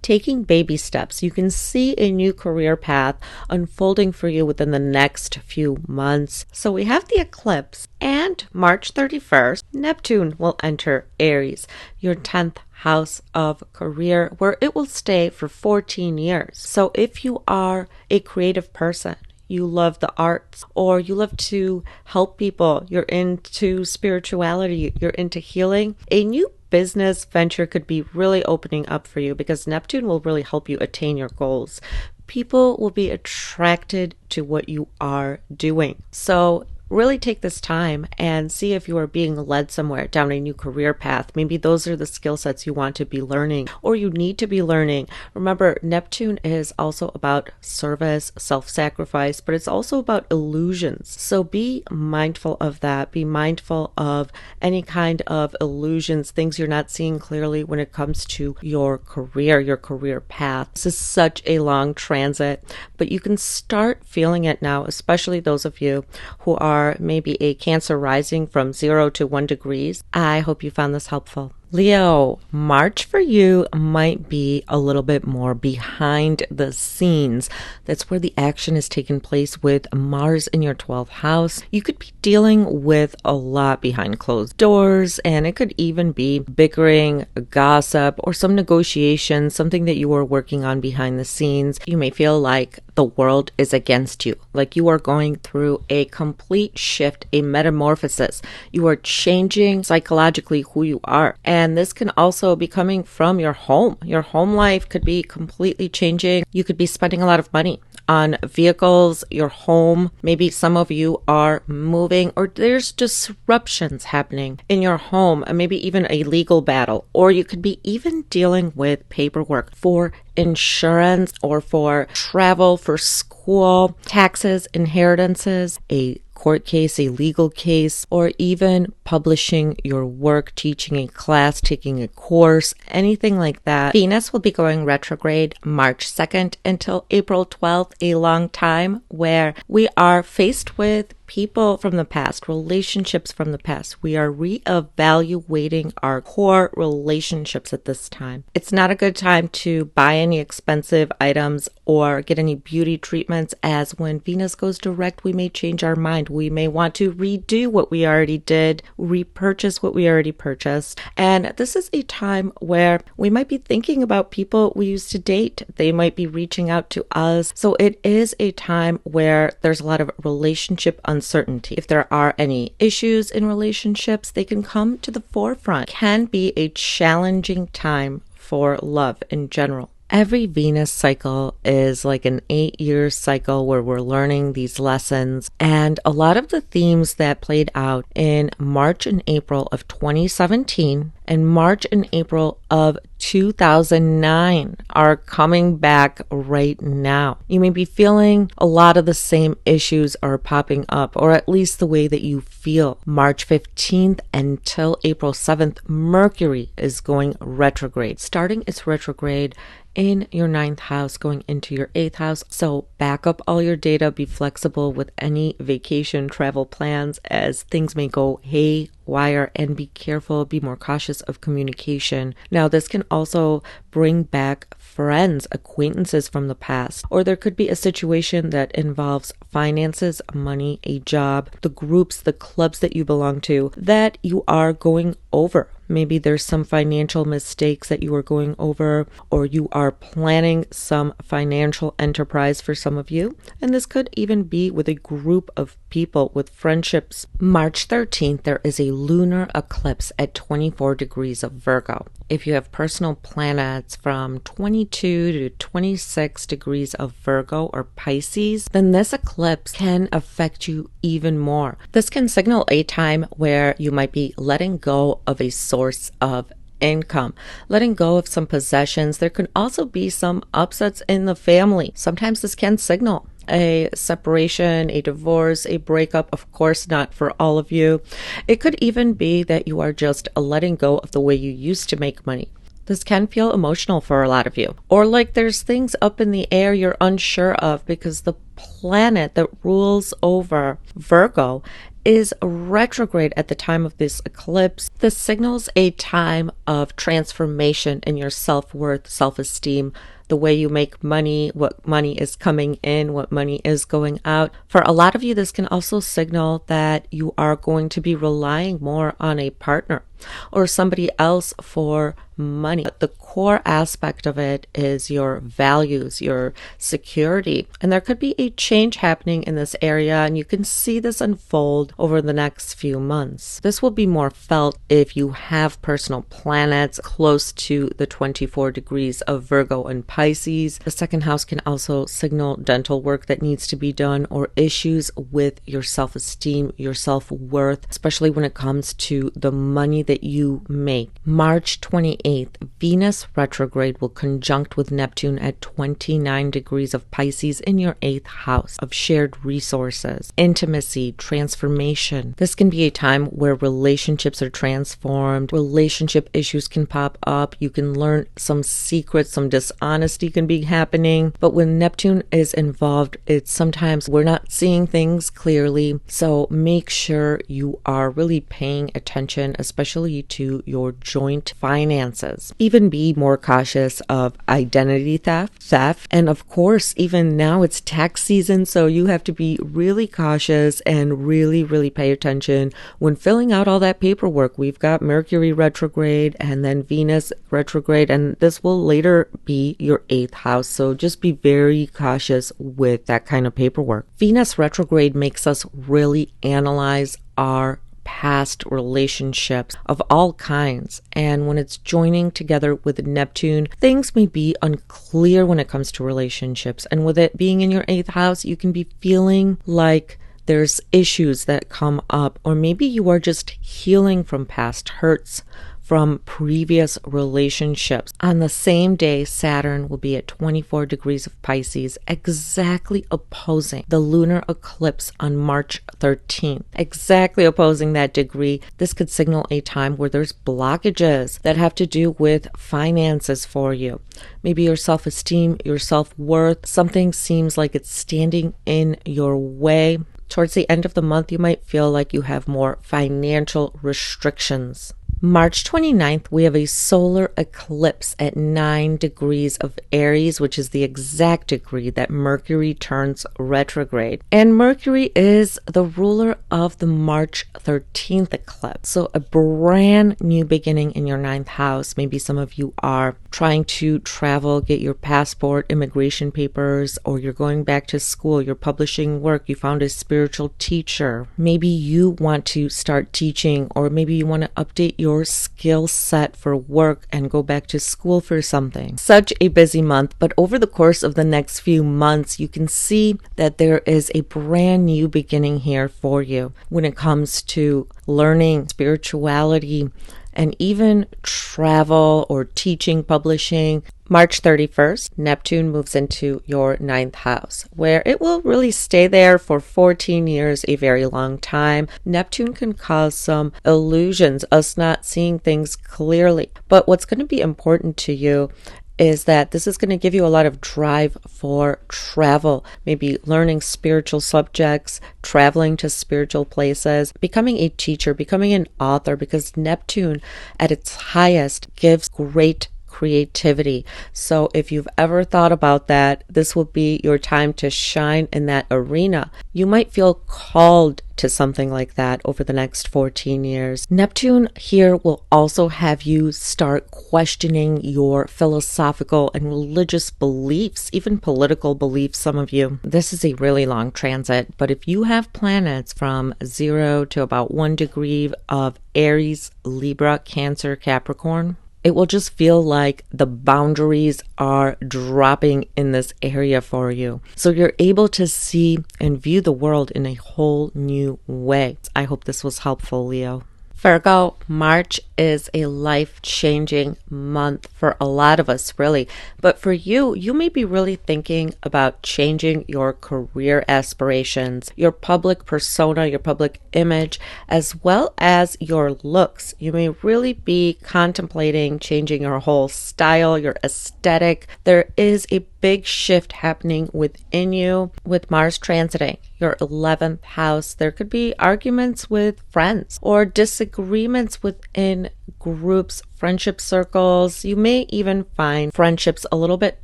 taking baby steps. You can see a new career path unfolding for you within the next few months. So we have the eclipse, and March 31st, Neptune will enter Aries, your 10th house of career, where it will stay for 14 years. So if you are a creative person, you love the arts, or you love to help people, you're into spirituality, you're into healing, a new business venture could be really opening up for you because Neptune will really help you attain your goals. People will be attracted to what you are doing. So really take this time and see if you are being led somewhere down a new career path. Maybe those are the skill sets you want to be learning or you need to be learning. Remember, Neptune is also about service, self-sacrifice, but it's also about illusions. So be mindful of that. Be mindful of any kind of illusions, things you're not seeing clearly when it comes to your career path. This is such a long transit, but you can start feeling it now, especially those of you who are maybe a Cancer rising from 0 to 1 degrees. I hope you found this helpful. Leo, March for you might be a little bit more behind the scenes. That's where the action is taking place with Mars in your 12th house. You could be dealing with a lot behind closed doors, and it could even be bickering, gossip, or some negotiation, something that you are working on behind the scenes. You may feel like the world is against you. Like you are going through a complete shift, a metamorphosis. You are changing psychologically who you are. And this can also be coming from your home. Your home life could be completely changing. You could be spending a lot of money on vehicles, your home. Maybe some of you are moving, or there's disruptions happening in your home, and maybe even a legal battle, or you could be even dealing with paperwork for insurance or for travel, for school, taxes, inheritances, a court case, a legal case, or even publishing your work, teaching a class, taking a course, anything like that. Venus will be going retrograde March 2nd until April 12th, a long time where we are faced with people from the past, relationships from the past. We are reevaluating our core relationships at this time. It's not a good time to buy any expensive items or get any beauty treatments, as when Venus goes direct, we may change our mind. We may want to redo what we already did, repurchase what we already purchased. And this is a time where we might be thinking about people we used to date. They might be reaching out to us. So it is a time where there's a lot of relationship uncertainty. If there are any issues in relationships, they can come to the forefront. It can be a challenging time for love in general. Every Venus cycle is like an 8-year cycle where we're learning these lessons. And a lot of the themes that played out in March and April of 2017 and March and April of 2009 are coming back right now. You may be feeling a lot of the same issues are popping up, or at least the way that you feel. March 15th until April 7th, Mercury is going retrograde, starting its retrograde in your 9th house, going into your 8th house. So back up all your data, be flexible with any vacation travel plans, as things may go haywire, and be careful, be more cautious of communication. Now, this can also bring back friends, acquaintances from the past, or there could be a situation that involves finances, money, a job, the groups, the clubs that you belong to that you are going over. Maybe there's some financial mistakes that you are going over, or you are planning some financial enterprise for some of you. And this could even be with a group of people, with friendships. March 13th, there is a lunar eclipse at 24 degrees of Virgo. If you have personal planets from 22 to 26 degrees of Virgo or Pisces, then this eclipse can affect you even more. This can signal a time where you might be letting go of a source of income, letting go of some possessions. There can also be some upsets in the family. Sometimes this can signal a separation, a divorce, a breakup. Of course, not for all of you. It could even be that you are just letting go of the way you used to make money. This can feel emotional for a lot of you. Or like there's things up in the air you're unsure of because the planet that rules over Virgo is retrograde at the time of this eclipse. This signals a time of transformation in your self-worth, self-esteem, the way you make money, what money is coming in, what money is going out. For a lot of you, this can also signal that you are going to be relying more on a partner or somebody else for money. But the core aspect of it is your values, your security. And there could be a change happening in this area, and you can see this unfold over the next few months. This will be more felt if you have personal planets close to the 24 degrees of Virgo and Pisces. The second house can also signal dental work that needs to be done, or issues with your self-esteem, your self-worth, especially when it comes to the money that you make. March 28th, Venus retrograde will conjunct with Neptune at 29 degrees of Pisces in your 8th house of shared resources, intimacy, transformation. This can be a time where relationships are transformed, relationship issues can pop up, you can learn some secrets, some dishonesty can be happening. But when Neptune is involved, it's sometimes we're not seeing things clearly. So make sure you are really paying attention, especially especially to your joint finances. Even be more cautious of identity theft, and of course, even now it's tax season, so you have to be really cautious and really pay attention when filling out all that paperwork. We've got Mercury retrograde and then Venus retrograde, and this will later be your 8th house, so just be very cautious with that kind of paperwork. Venus retrograde makes us really analyze our past relationships of all kinds, and when it's joining together with Neptune, things may be unclear when it comes to relationships, and with it being in your 8th house, you can be feeling like there's issues that come up, or maybe you are just healing from past hurts from previous relationships. On the same day, Saturn will be at 24 degrees of Pisces, exactly opposing the lunar eclipse on March 13th. Exactly opposing that degree, this could signal a time where there's blockages that have to do with finances for you. Maybe your self-esteem, your self-worth, something seems like it's standing in your way. Towards the end of the month, you might feel like you have more financial restrictions. March 29th, we have a solar eclipse at 9 degrees of Aries, which is the exact degree that Mercury turns retrograde. And Mercury is the ruler of the March 13th eclipse. So a brand new beginning in your 9th house. Maybe some of you are trying to travel, get your passport, immigration papers, or you're going back to school, you're publishing work, you found a spiritual teacher. Maybe you want to start teaching, or maybe you want to update your skill set for work and go back to school for something. Such a busy month, but over the course of the next few months, you can see that there is a brand new beginning here for you when it comes to learning, spirituality, and even travel or teaching, publishing. March 31st, Neptune moves into your 9th house, where it will really stay there for 14 years, a very long time. Neptune can cause some illusions, us not seeing things clearly. But what's going to be important to you is that this is going to give you a lot of drive for travel, maybe learning spiritual subjects, traveling to spiritual places, becoming a teacher, becoming an author, because Neptune at its highest gives great creativity. So if you've ever thought about that, this will be your time to shine in that arena. You might feel called to something like that over the next 14 years. Neptune here will also have you start questioning your philosophical and religious beliefs, even political beliefs, some of you. This is a really long transit, but if you have planets from 0 to about 1 degree of Aries, Libra, Cancer, Capricorn, it will just feel like the boundaries are dropping in this area for you. So you're able to see and view the world in a whole new way. I hope this was helpful, Leo. Virgo, March is a life-changing month for a lot of us, really. But for you, you may be really thinking about changing your career aspirations, your public persona, your public image, as well as your looks. You may really be contemplating changing your whole style, your aesthetic. There is a big shift happening within you with Mars transiting your 11th house. There could be arguments with friends or disagreements within groups, friendship circles. You may even find friendships a little bit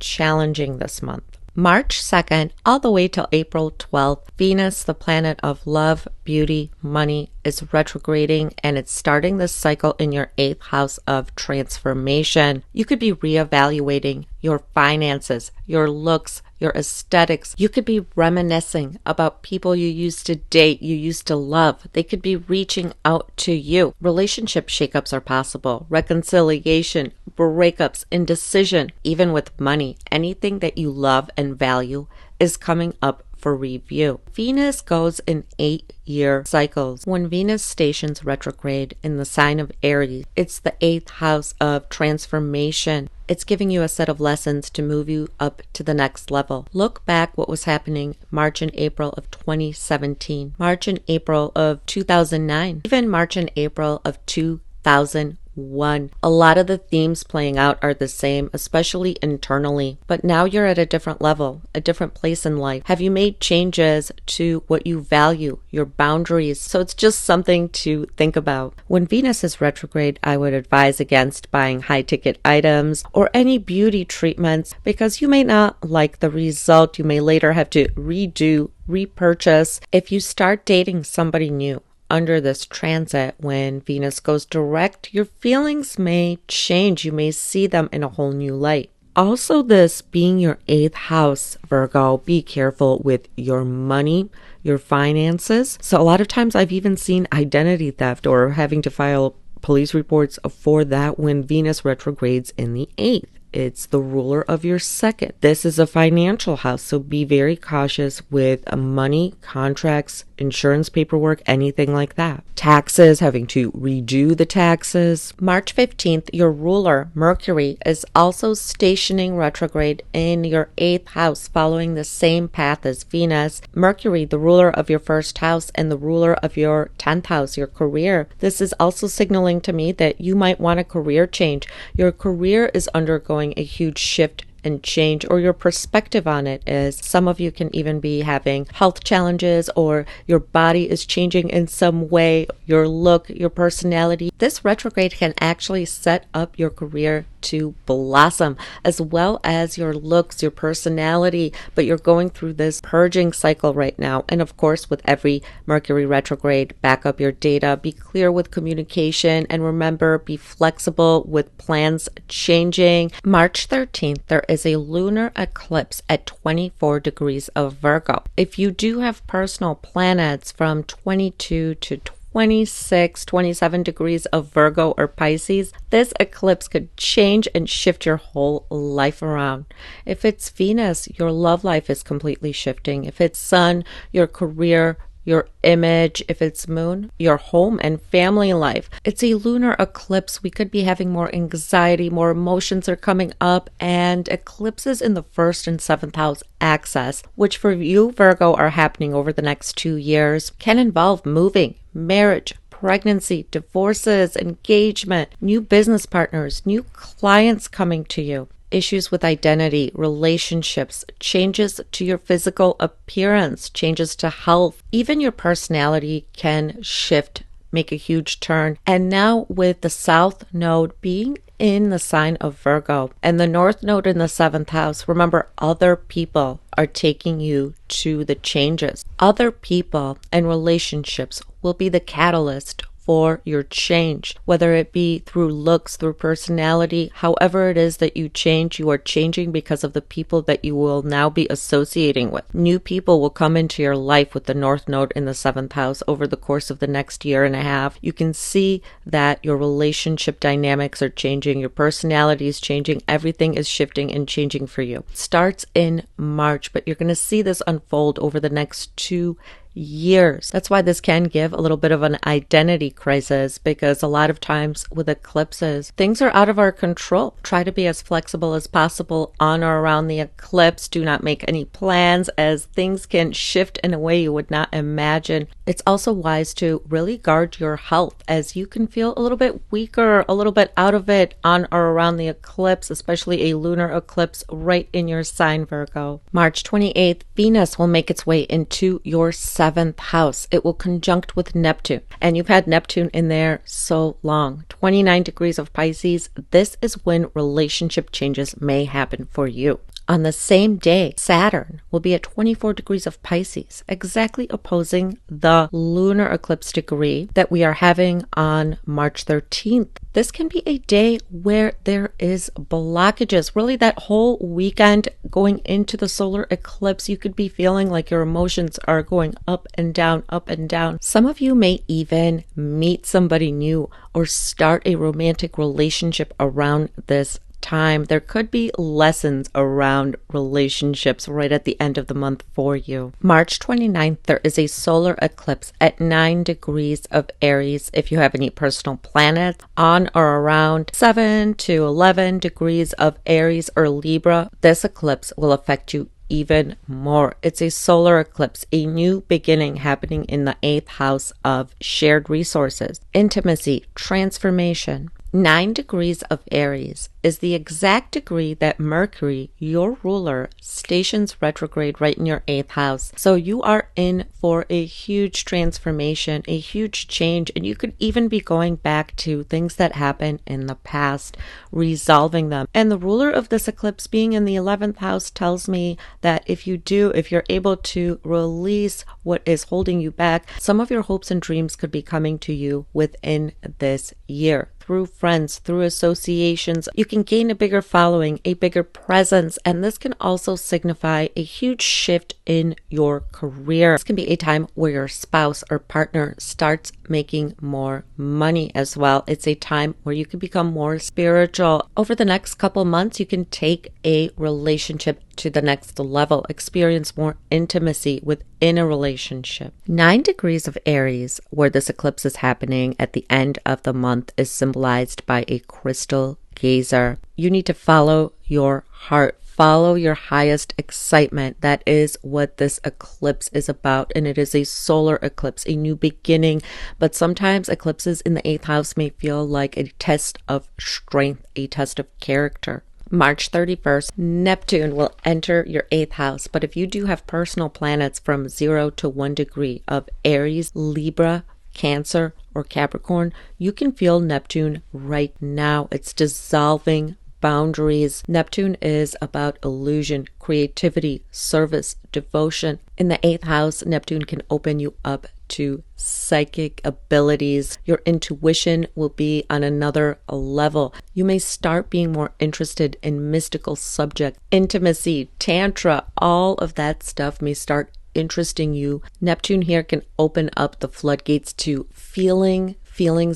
challenging this month. March 2nd, all the way till April 12th, Venus, the planet of love, beauty, money, is retrograding, and it's starting this cycle in your 8th house of transformation. You could be reevaluating your finances, your looks, your aesthetics. You could be reminiscing about people you used to date, you used to love. They could be reaching out to you. Relationship shakeups are possible, reconciliation, breakups, indecision, even with money. Anything that you love and value is coming up for review. Venus goes in 8-year cycles. When Venus stations retrograde in the sign of Aries, it's the 8th house of transformation. It's giving you a set of lessons to move you up to the next level. Look back what was happening March and April of 2017, March and April of 2009, even March and April of 2001. one. A lot of the themes playing out are the same, especially internally, but now you're at a different level, a different place in life. Have you made changes to what you value, your boundaries? So it's just something to think about. When Venus is retrograde, I would advise against buying high-ticket items or any beauty treatments because you may not like the result. You may later have to redo, repurchase. If you start dating somebody new under this transit, when Venus goes direct, your feelings may change. You may see them in a whole new light. Also, this being your 8th house, Virgo, be careful with your money, your finances. So a lot of times I've even seen identity theft or having to file police reports for that when Venus retrogrades in the 8th. It's the ruler of your 2nd. This is a financial house, so be very cautious with money, contracts, insurance paperwork, anything like that. Taxes, having to redo the taxes. March 15th, your ruler, Mercury, is also stationing retrograde in your 8th house, following the same path as Venus. Mercury, the ruler of your 1st house and the ruler of your 10th house, your career. This is also signaling to me that you might want a career change. Your career is undergoing a huge shift and change, or your perspective on it is. Some of you can even be having health challenges, or your body is changing in some way, your look, your personality. This retrograde can actually set up your career to blossom, as well as your looks, your personality, but you're going through this purging cycle right now. And of course, with every Mercury retrograde, back up your data, be clear with communication, and remember, be flexible with plans changing. March 13th, there is a lunar eclipse at 24 degrees of Virgo. If you do have personal planets from 22 to 26, 27 degrees of Virgo or Pisces, this eclipse could change and shift your whole life around. If it's Venus, your love life is completely shifting. If it's Sun, your career, your image. If it's Moon, your home and family life. It's a lunar eclipse. We could be having more anxiety, more emotions are coming up, and eclipses in the 1st and 7th house axis, which for you, Virgo, are happening over the next 2 years, can involve moving, marriage, pregnancy, divorces, engagement, new business partners, new clients coming to you. Issues with identity, relationships, changes to your physical appearance, changes to health, even your personality can shift, make a huge turn. And now with the South Node being in the sign of Virgo and the North Node in the 7th house, remember, other people are taking you to the changes. Other people and relationships will be the catalyst for your change, whether it be through looks, through personality, however it is that you change, you are changing because of the people that you will now be associating with. New people will come into your life with the North Node in the 7th house over the course of the next year and a half. You can see that your relationship dynamics are changing, your personality is changing, everything is shifting and changing for you. It starts in March, but you're going to see this unfold over the next 2 years. That's why this can give a little bit of an identity crisis, because a lot of times with eclipses, things are out of our control. Try to be as flexible as possible on or around the eclipse. Do not make any plans, as things can shift in a way you would not imagine. It's also wise to really guard your health, as you can feel a little bit weaker, a little bit out of it on or around the eclipse, especially a lunar eclipse right in your sign, Virgo. March 28th, Venus will make its way into your 7th house. It will conjunct with Neptune, and you've had Neptune in there so long. 29 degrees of Pisces. This is when relationship changes may happen for you. On the same day, Saturn will be at 24 degrees of Pisces, exactly opposing the lunar eclipse degree that we are having on March 13th. This can be a day where there is blockages. Really, that whole weekend going into the solar eclipse, you could be feeling like your emotions are going up and down, up and down. Some of you may even meet somebody new or start a romantic relationship around this time. There could be lessons around relationships right at the end of the month for you. March 29th, there is a solar eclipse at 9 degrees of Aries. If you have any personal planets on or around 7 to 11 degrees of Aries or Libra, this eclipse will affect you even more. It's a solar eclipse, a new beginning happening in the 8th house of shared resources, intimacy, transformation. 9 degrees of Aries is the exact degree that Mercury, your ruler, stations retrograde right in your 8th house. So you are in for a huge transformation, a huge change, and you could even be going back to things that happened in the past, resolving them. And the ruler of this eclipse being in the 11th house tells me that if you're able to release what is holding you back, some of your hopes and dreams could be coming to you within this year. Through friends, through associations, you can gain a bigger following, a bigger presence, and this can also signify a huge shift in your career. This can be a time where your spouse or partner starts making more money as well. It's a time where you can become more spiritual. Over the next couple months, you can take a relationship to the next level, experience more intimacy within a relationship. 9 degrees of Aries, where this eclipse is happening at the end of the month, is symbolized by a crystal gazer. You need to follow your heart. Follow your highest excitement. That is what this eclipse is about. And it is a solar eclipse, a new beginning. But sometimes eclipses in the 8th house may feel like a test of strength, a test of character. March 31st, Neptune will enter your 8th house. But if you do have personal planets from 0 to 1 degree of Aries, Libra, Cancer, or Capricorn, you can feel Neptune right now. It's dissolving boundaries. Neptune is about illusion, creativity, service, devotion. In the 8th house, Neptune can open you up to psychic abilities. Your intuition will be on another level. You may start being more interested in mystical subjects, intimacy, tantra, all of that stuff may start interesting you. Neptune here can open up the floodgates to feelings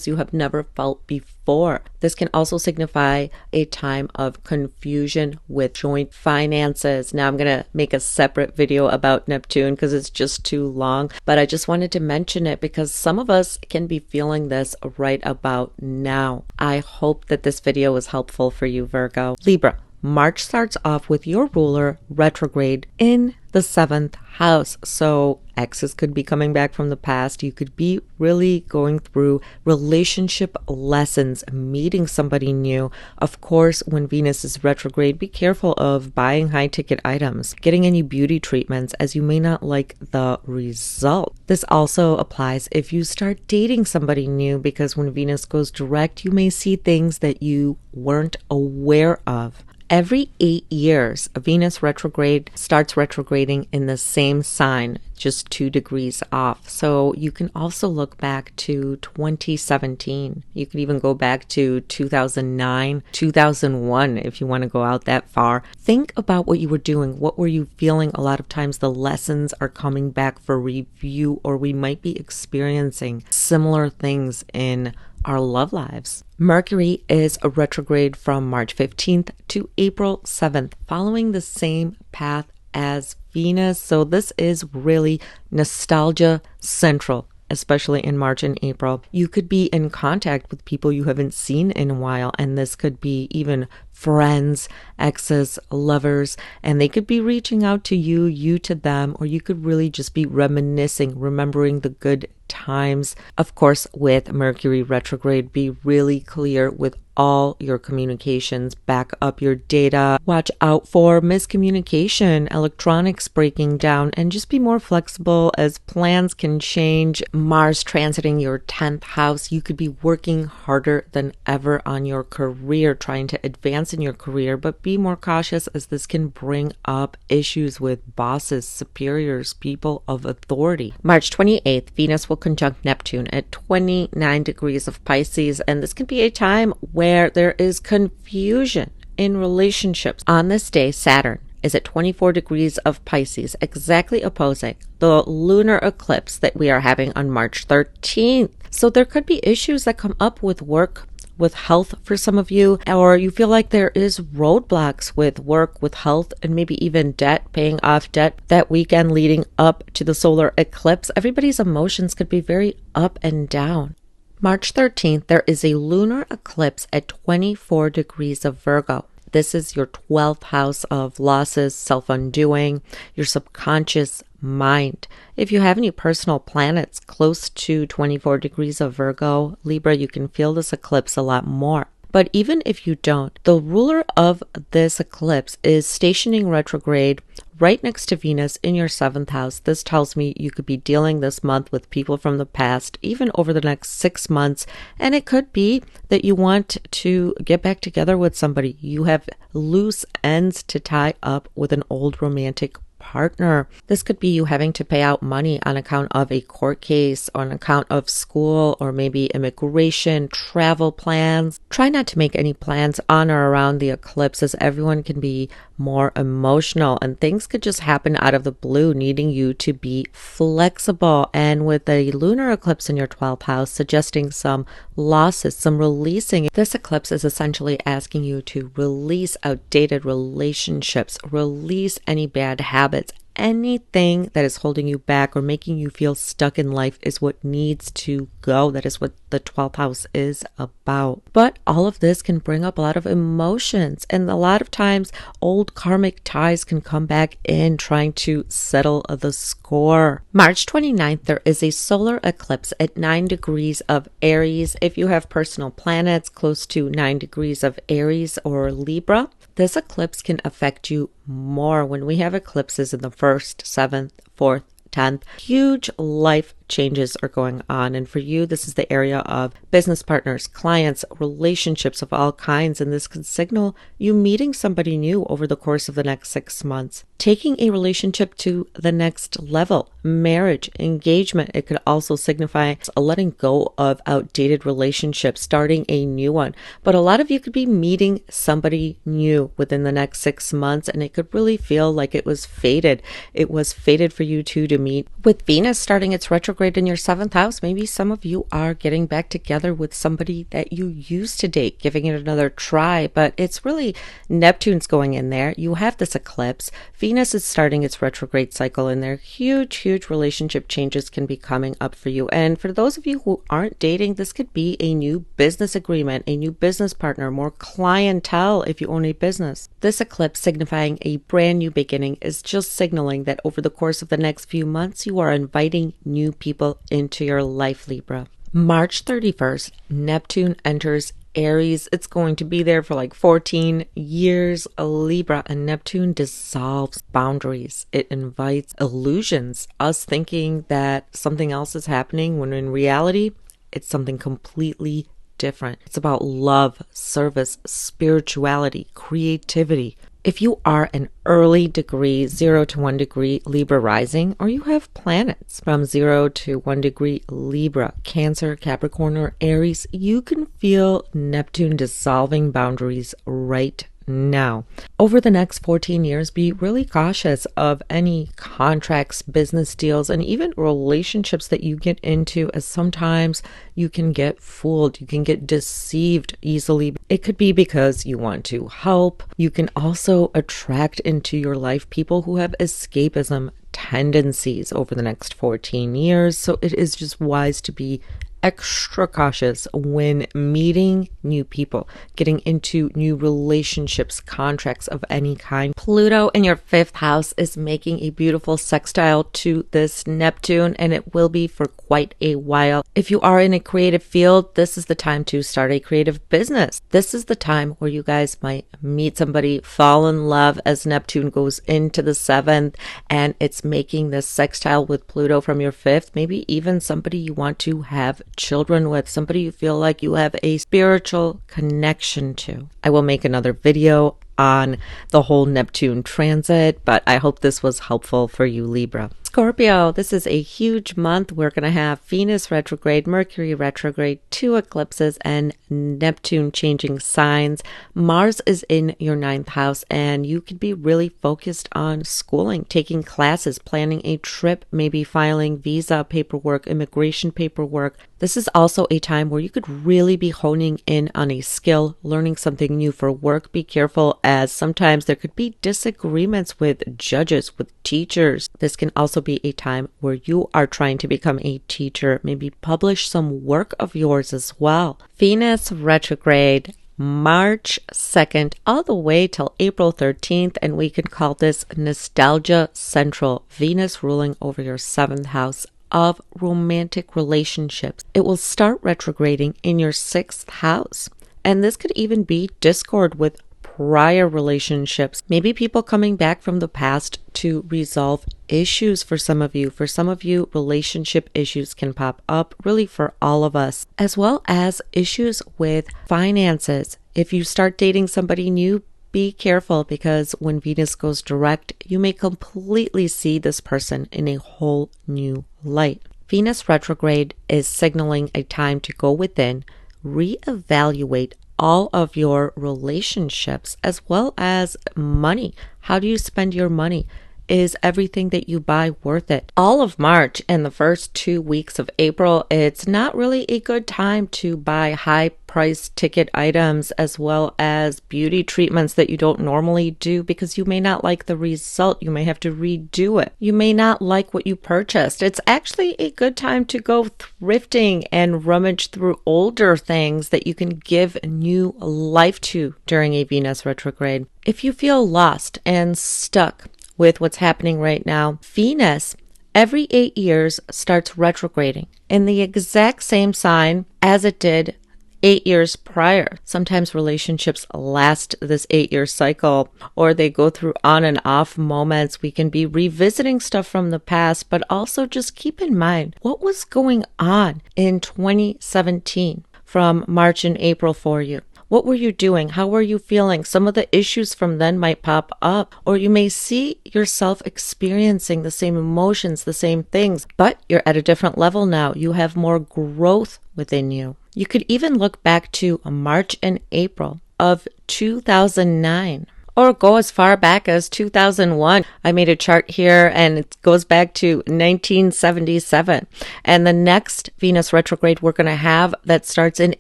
you have never felt before. This can also signify a time of confusion with joint finances. Now I'm going to make a separate video about Neptune because it's just too long, but I just wanted to mention it because some of us can be feeling this right about now. I hope that this video was helpful for you, Virgo. Libra. March starts off with your ruler retrograde in the 7th house. So exes could be coming back from the past. You could be really going through relationship lessons, meeting somebody new. Of course, when Venus is retrograde, be careful of buying high ticket items, getting any beauty treatments, as you may not like the result. This also applies if you start dating somebody new, because when Venus goes direct, you may see things that you weren't aware of. Every 8 years, Venus retrograde starts retrograding in the same sign, just 2 degrees off. So you can also look back to 2017. You can even go back to 2009, 2001 if you want to go out that far. Think about what you were doing. What were you feeling? A lot of times the lessons are coming back for review, or we might be experiencing similar things in our love lives. Mercury is a retrograde from March 15th to April 7th, following the same path as Venus. So this is really nostalgia central, especially in March and April. You could be in contact with people you haven't seen in a while, and this could be even friends, exes, lovers, and they could be reaching out to you, you to them, or you could really just be reminiscing, remembering the good times. Of course, with Mercury retrograde, be really clear with all your communications, back up your data, watch out for miscommunication, electronics breaking down, and just be more flexible as plans can change. Mars transiting your 10th house, you could be working harder than ever on your career, trying to advance in your career, but be more cautious as this can bring up issues with bosses, superiors, people of authority. March 28th, Venus will conjunct Neptune at 29 degrees of Pisces, and this can be a time where there is confusion in relationships. On this day, Saturn is at 24 degrees of Pisces, exactly opposing the lunar eclipse that we are having on March 13th. So there could be issues that come up with work, with health for some of you, or you feel like there is roadblocks with work, with health, and maybe even debt, paying off debt that weekend leading up to the solar eclipse. Everybody's emotions could be very up and down. March 13th, there is a lunar eclipse at 24 degrees of Virgo. This is your 12th house of losses, self-undoing, your subconscious mind. If you have any personal planets close to 24 degrees of Virgo, Libra, you can feel this eclipse a lot more. But even if you don't, the ruler of this eclipse is stationing retrograde right next to Venus in your 7th house. This tells me you could be dealing this month with people from the past, even over the next 6 months. And it could be that you want to get back together with somebody. You have loose ends to tie up with an old romantic partner. This could be you having to pay out money on account of a court case, on account of school, or maybe immigration, travel plans. Try not to make any plans on or around the eclipse, as everyone can be more emotional and things could just happen out of the blue, needing you to be flexible. And with a lunar eclipse in your 12th house suggesting some losses, some releasing, this eclipse is essentially asking you to release outdated relationships, release any bad habits. Anything that is holding you back or making you feel stuck in life is what needs to go. That is what the 12th house is about. But all of this can bring up a lot of emotions, and a lot of times old karmic ties can come back in, trying to settle the score. March 29th, there is a solar eclipse at 9 degrees of Aries. If you have personal planets close to 9 degrees of Aries or Libra, this eclipse can affect you more. When we have eclipses in the 1st, 7th, 4th, 10th, huge life changes are going on. And for you, this is the area of business partners, clients, relationships of all kinds. And this can signal you meeting somebody new over the course of the next 6 months, taking a relationship to the next level, marriage, engagement. It could also signify a letting go of outdated relationships, starting a new one. But a lot of you could be meeting somebody new within the next 6 months, and it could really feel like it was fated. It was fated for you two to meet. With Venus starting its retrograde in your 7th house, maybe some of you are getting back together with somebody that you used to date, giving it another try, but it's really Neptune's going in there. You have this eclipse. Venus is starting its retrograde cycle in there. Huge relationship changes can be coming up for you. And for those of you who aren't dating, this could be a new business agreement, a new business partner, more clientele if you own a business. This eclipse, signifying a brand new beginning, is just signaling that over the course of the next few months, you are inviting new people into your life, Libra. March 31st, Neptune enters Aries. It's going to be there for like 14 years, Libra, and Neptune dissolves boundaries. It invites illusions, us thinking that something else is happening when in reality, it's something completely different. It's about love, service, spirituality, creativity. If you are an early degree 0 to 1 degree Libra rising, or you have planets from 0 to 1 degree Libra, Cancer, Capricorn, or Aries, you can feel Neptune dissolving boundaries right now. Over the next 14 years, be really cautious of any contracts, business deals, and even relationships that you get into, as sometimes you can get fooled, you can get deceived easily. It could be because you want to help. You can also attract into your life people who have escapism tendencies over the next 14 years. So it is just wise to be extra cautious when meeting new people, getting into new relationships, contracts of any kind. Pluto in your 5th house is making a beautiful sextile to this Neptune, and it will be for quite a while. If you are in a creative field, this is the time to start a creative business. This is the time where you guys might meet somebody, fall in love, as Neptune goes into the 7th, and it's making this sextile with Pluto from your 5th, maybe even somebody you want to have children with, somebody you feel like you have a spiritual connection to. I will make another video on the whole Neptune transit, but I hope this was helpful for you, Libra. Scorpio, this is a huge month. We're going to have Venus retrograde, Mercury retrograde, 2 eclipses, and Neptune changing signs. Mars is in your 9th house, and you could be really focused on schooling, taking classes, planning a trip, maybe filing visa paperwork, immigration paperwork. This is also a time where you could really be honing in on a skill, learning something new for work. Be careful, as sometimes there could be disagreements with judges, with teachers. This can also be a time where you are trying to become a teacher, maybe publish some work of yours as well. Venus retrograde, March 2nd all the way till April 13th, and we can call this Nostalgia Central, Venus ruling over your 7th house of romantic relationships. It will start retrograding in your 6th house, and this could even be discord with prior relationships, maybe people coming back from the past to resolve issues for some of you. For some of you, relationship issues can pop up, really for all of us, as well as issues with finances. If you start dating somebody new, be careful, because when Venus goes direct, you may completely see this person in a whole new light. Venus retrograde is signaling a time to go within, reevaluate all of your relationships, as well as money. How do you spend your money? Is everything that you buy worth it? All of March and the first 2 weeks of April, it's not really a good time to buy high price ticket items, as well as beauty treatments that you don't normally do, because you may not like the result. You may have to redo it. You may not like what you purchased. It's actually a good time to go thrifting and rummage through older things that you can give new life to during a Venus retrograde. If you feel lost and stuck with what's happening right now, Venus every 8 years starts retrograding in the exact same sign as it did 8 years prior. Sometimes relationships last this 8-year cycle, or they go through on and off moments. We can be revisiting stuff from the past, but also just keep in mind what was going on in 2017 from March and April for you. What were you doing? How were you feeling? Some of the issues from then might pop up, or you may see yourself experiencing the same emotions, the same things, but you're at a different level now. You have more growth within you. You could even look back to March and April of 2009. Or go as far back as 2001. I made a chart here and it goes back to 1977. And the next Venus retrograde we're going to have that starts in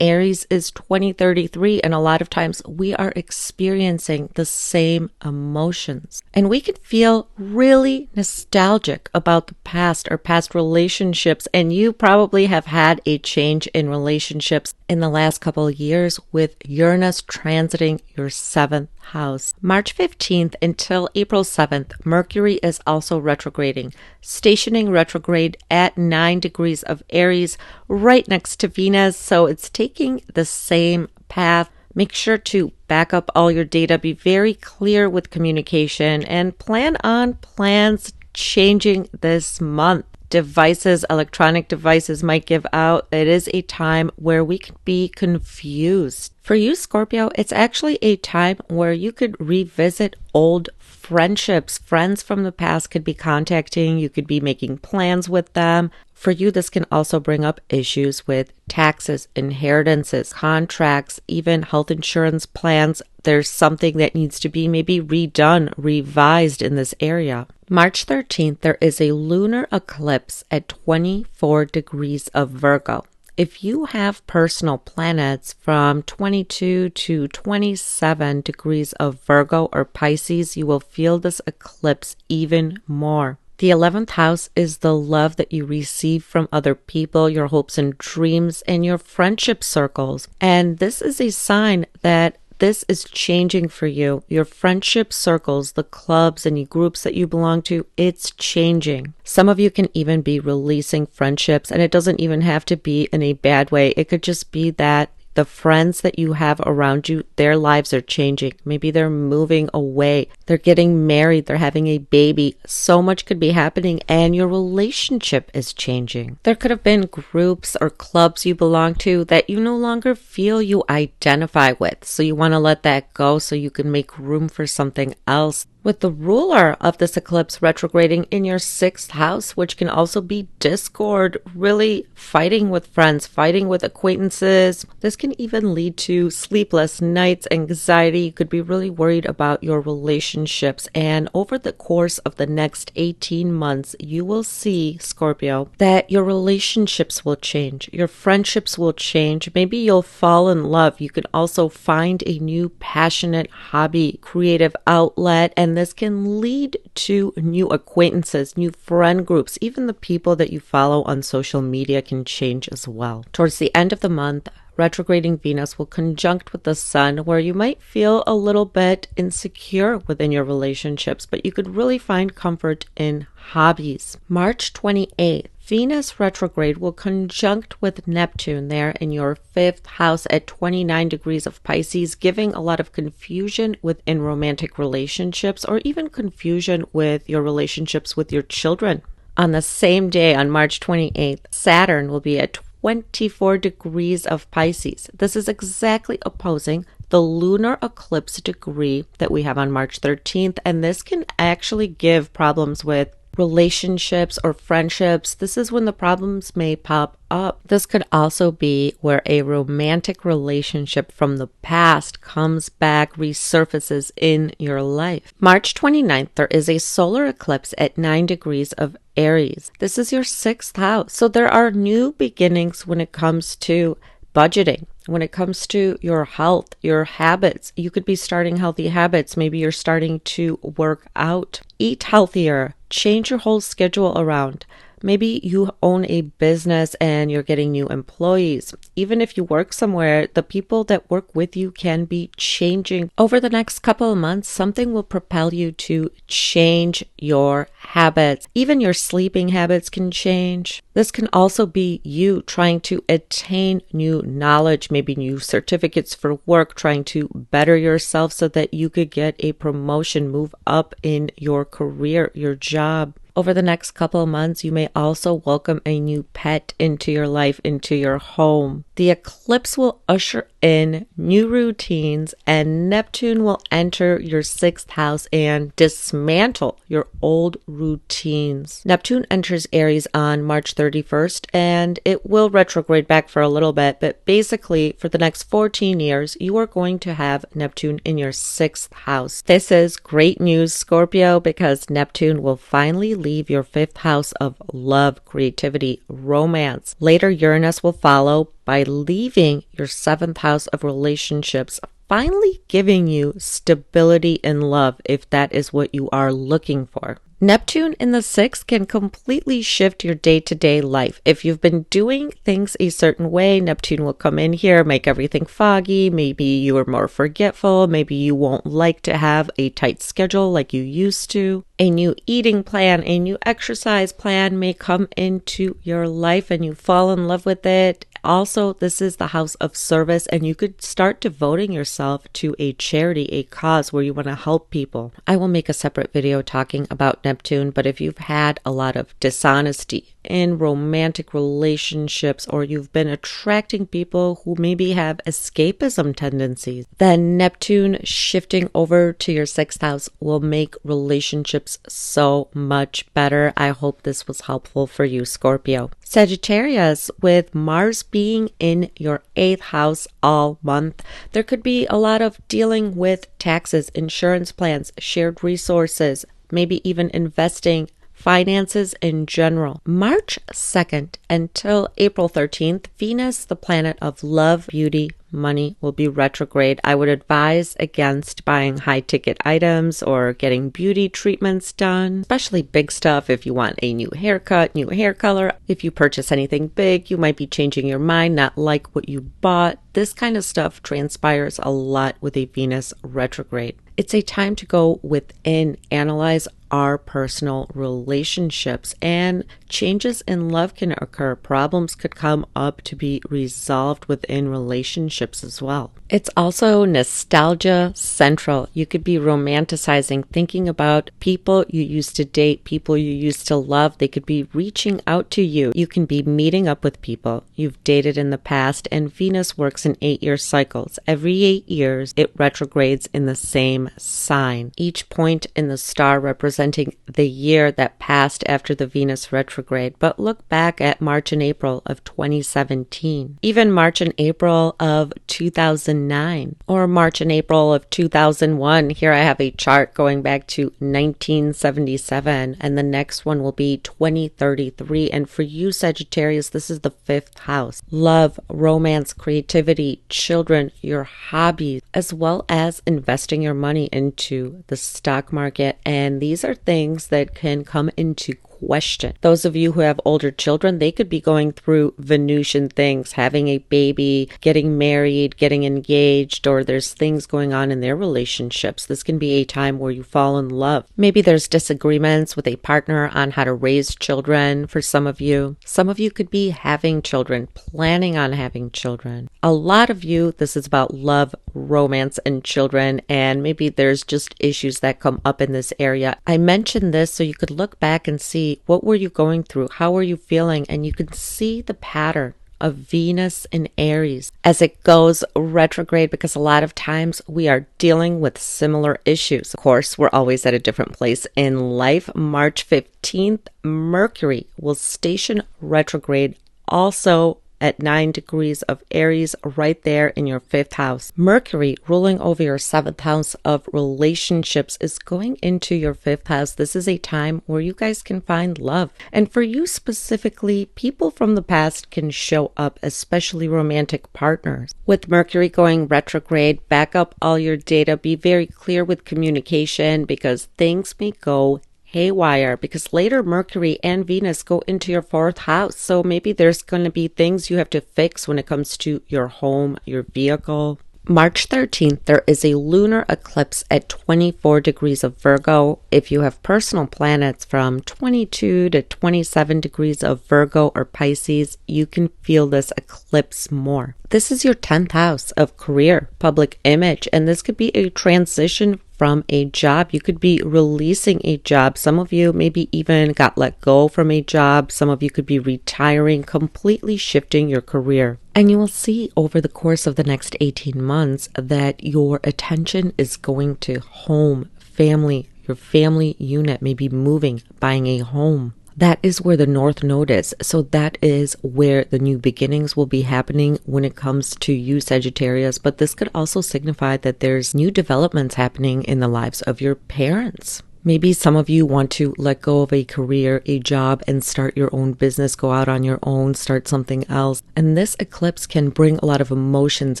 Aries is 2033. And a lot of times we are experiencing the same emotions. And we can feel really nostalgic about the past or past relationships. And you probably have had a change in relationships in the last couple of years with Uranus transiting your 7th house. March 15th until April 7th, Mercury is also retrograding, stationing retrograde at 9 degrees of Aries, right next to Venus, so it's taking the same path. Make sure to back up all your data, be very clear with communication, and plan on plans changing this month. Devices, electronic devices might give out. It is a time where we can be confused. For you, Scorpio, it's actually a time where you could revisit old friendships. Friends from the past could be contacting. You could be making plans with them. For you, this can also bring up issues with taxes, inheritances, contracts, even health insurance plans. There's something that needs to be maybe redone, revised in this area. March 13th, there is a lunar eclipse at 24 degrees of Virgo. If you have personal planets from 22 to 27 degrees of Virgo or Pisces, you will feel this eclipse even more. The 11th house is the love that you receive from other people, your hopes and dreams, and your friendship circles. And this is a sign that this is changing for you. Your friendship circles, the clubs and groups that you belong to, it's changing. Some of you can even be releasing friendships, and it doesn't even have to be in a bad way. It could just be that the friends that you have around you, their lives are changing. Maybe they're moving away. They're getting married. They're having a baby. So much could be happening, and your relationship is changing. There could have been groups or clubs you belong to that you no longer feel you identify with. So you want to let that go so you can make room for something else. With the ruler of this eclipse retrograding in your 6th house, which can also be discord, really fighting with friends, fighting with acquaintances. This can even lead to sleepless nights, anxiety. You could be really worried about your relationships. And over the course of the next 18 months, you will see, Scorpio, that your relationships will change. Your friendships will change. Maybe you'll fall in love. You can also find a new passionate hobby, creative outlet, and this can lead to new acquaintances, new friend groups. Even the people that you follow on social media can change as well. Towards the end of the month, retrograding Venus will conjunct with the Sun, where you might feel a little bit insecure within your relationships, but you could really find comfort in hobbies. March 28th, Venus retrograde will conjunct with Neptune there in your 5th house at 29 degrees of Pisces, giving a lot of confusion within romantic relationships or even confusion with your relationships with your children. On the same day, on March 28th, Saturn will be at 24 degrees of Pisces. This is exactly opposing the lunar eclipse degree that we have on March 13th, and this can actually give problems with relationships or friendships. This is when the problems may pop up. This could also be where a romantic relationship from the past comes back, resurfaces in your life. March 29th, there is a solar eclipse at 9 degrees of Aries. This is your 6th house. So there are new beginnings when it comes to budgeting. When it comes to your health, your habits, you could be starting healthy habits. Maybe you're starting to work out, eat healthier, change your whole schedule around. Maybe you own a business and you're getting new employees. Even if you work somewhere, the people that work with you can be changing. Over the next couple of months, something will propel you to change your habits. Even your sleeping habits can change. This can also be you trying to attain new knowledge, maybe new certificates for work, trying to better yourself so that you could get a promotion, move up in your career, your job. Over the next couple of months, you may also welcome a new pet into your life, into your home. The eclipse will usher in new routines, and Neptune will enter your 6th house and dismantle your old routines. Neptune enters Aries on March 31st, and it will retrograde back for a little bit, but basically for the next 14 years, you are going to have Neptune in your 6th house. This is great news, Scorpio, because Neptune will finally leave your 5th house of love, creativity, romance. Later, Uranus will follow by leaving your 7th house of relationships, finally giving you stability in love if that is what you are looking for. Neptune in the 6th can completely shift your day-to-day life. If you've been doing things a certain way, Neptune will come in here, make everything foggy. Maybe you are more forgetful. Maybe you won't like to have a tight schedule like you used to. A new eating plan, a new exercise plan may come into your life and you fall in love with it. Also, this is the house of service, and you could start devoting yourself to a charity, a cause where you want to help people. I will make a separate video talking about Neptune, but if you've had a lot of dishonesty in romantic relationships, or you've been attracting people who maybe have escapism tendencies, then Neptune shifting over to your 6th house will make relationships so much better. I hope this was helpful for you, Scorpio. Sagittarius, with Mars being in your 8th house all month, there could be a lot of dealing with taxes, insurance plans, shared resources, maybe even investing, finances in general. March 2nd until April 13th, Venus, the planet of love, beauty, money, will be retrograde. I would advise against buying high-ticket items or getting beauty treatments done, especially big stuff. If you want a new haircut, new hair color, if you purchase anything big, you might be changing your mind, not like what you bought. This kind of stuff transpires a lot with a Venus retrograde. It's a time to go within, analyze our personal relationships, and changes in love can occur. Problems could come up to be resolved within relationships as well. It's also nostalgia central. You could be romanticizing, thinking about people you used to date, people you used to love. They could be reaching out to you. You can be meeting up with people you've dated in the past, and Venus works in 8-year cycles. Every 8 years, it retrogrades in the same sign. Each point in the star representing the year that passed after the Venus retrograde. But look back at March and April of 2017, even March and April of 2009, or March and April of 2001. Here I have a chart going back to 1977, and the next one will be 2033. And for you, Sagittarius, this is the 5th house. Love, romance, creativity, children, your hobbies, as well as investing your money into the stock market. And these are things that can come into question. Those of you who have older children, they could be going through Venusian things, having a baby, getting married, getting engaged, or there's things going on in their relationships. This can be a time where you fall in love. Maybe there's disagreements with a partner on how to raise children for some of you. Some of you could be having children, planning on having children. A lot of you, this is about love, romance, and children, and maybe there's just issues that come up in this area. I mentioned this so you could look back and see what were you going through, how were you feeling, and you can see the pattern of Venus in Aries as it goes retrograde, because a lot of times we are dealing with similar issues. Of course, we're always at a different place in life. March 15th, Mercury will station retrograde also at 9 degrees of Aries, right there in your 5th house. Mercury, ruling over your 7th house of relationships, is going into your 5th house. This is a time where you guys can find love. And for you specifically, people from the past can show up, especially romantic partners. With Mercury going retrograde, back up all your data. Be very clear with communication, because things may go haywire, because later Mercury and Venus go into your 4th house. So maybe there's going to be things you have to fix when it comes to your home, your vehicle. March 13th, there is a lunar eclipse at 24 degrees of Virgo. If you have personal planets from 22 to 27 degrees of Virgo or Pisces, you can feel this eclipse more. This is your 10th house of career, public image, and this could be a transition from a job. You could be releasing a job. Some of you maybe even got let go from a job. Some of you could be retiring, completely shifting your career. And you will see over the course of the next 18 months that your attention is going to home, family, your family unit, maybe moving, buying a home. That is where the North Node is. So that is where the new beginnings will be happening when it comes to you, Sagittarius. But this could also signify that there's new developments happening in the lives of your parents. Maybe some of you want to let go of a career, a job, and start your own business, go out on your own, start something else. And this eclipse can bring a lot of emotions,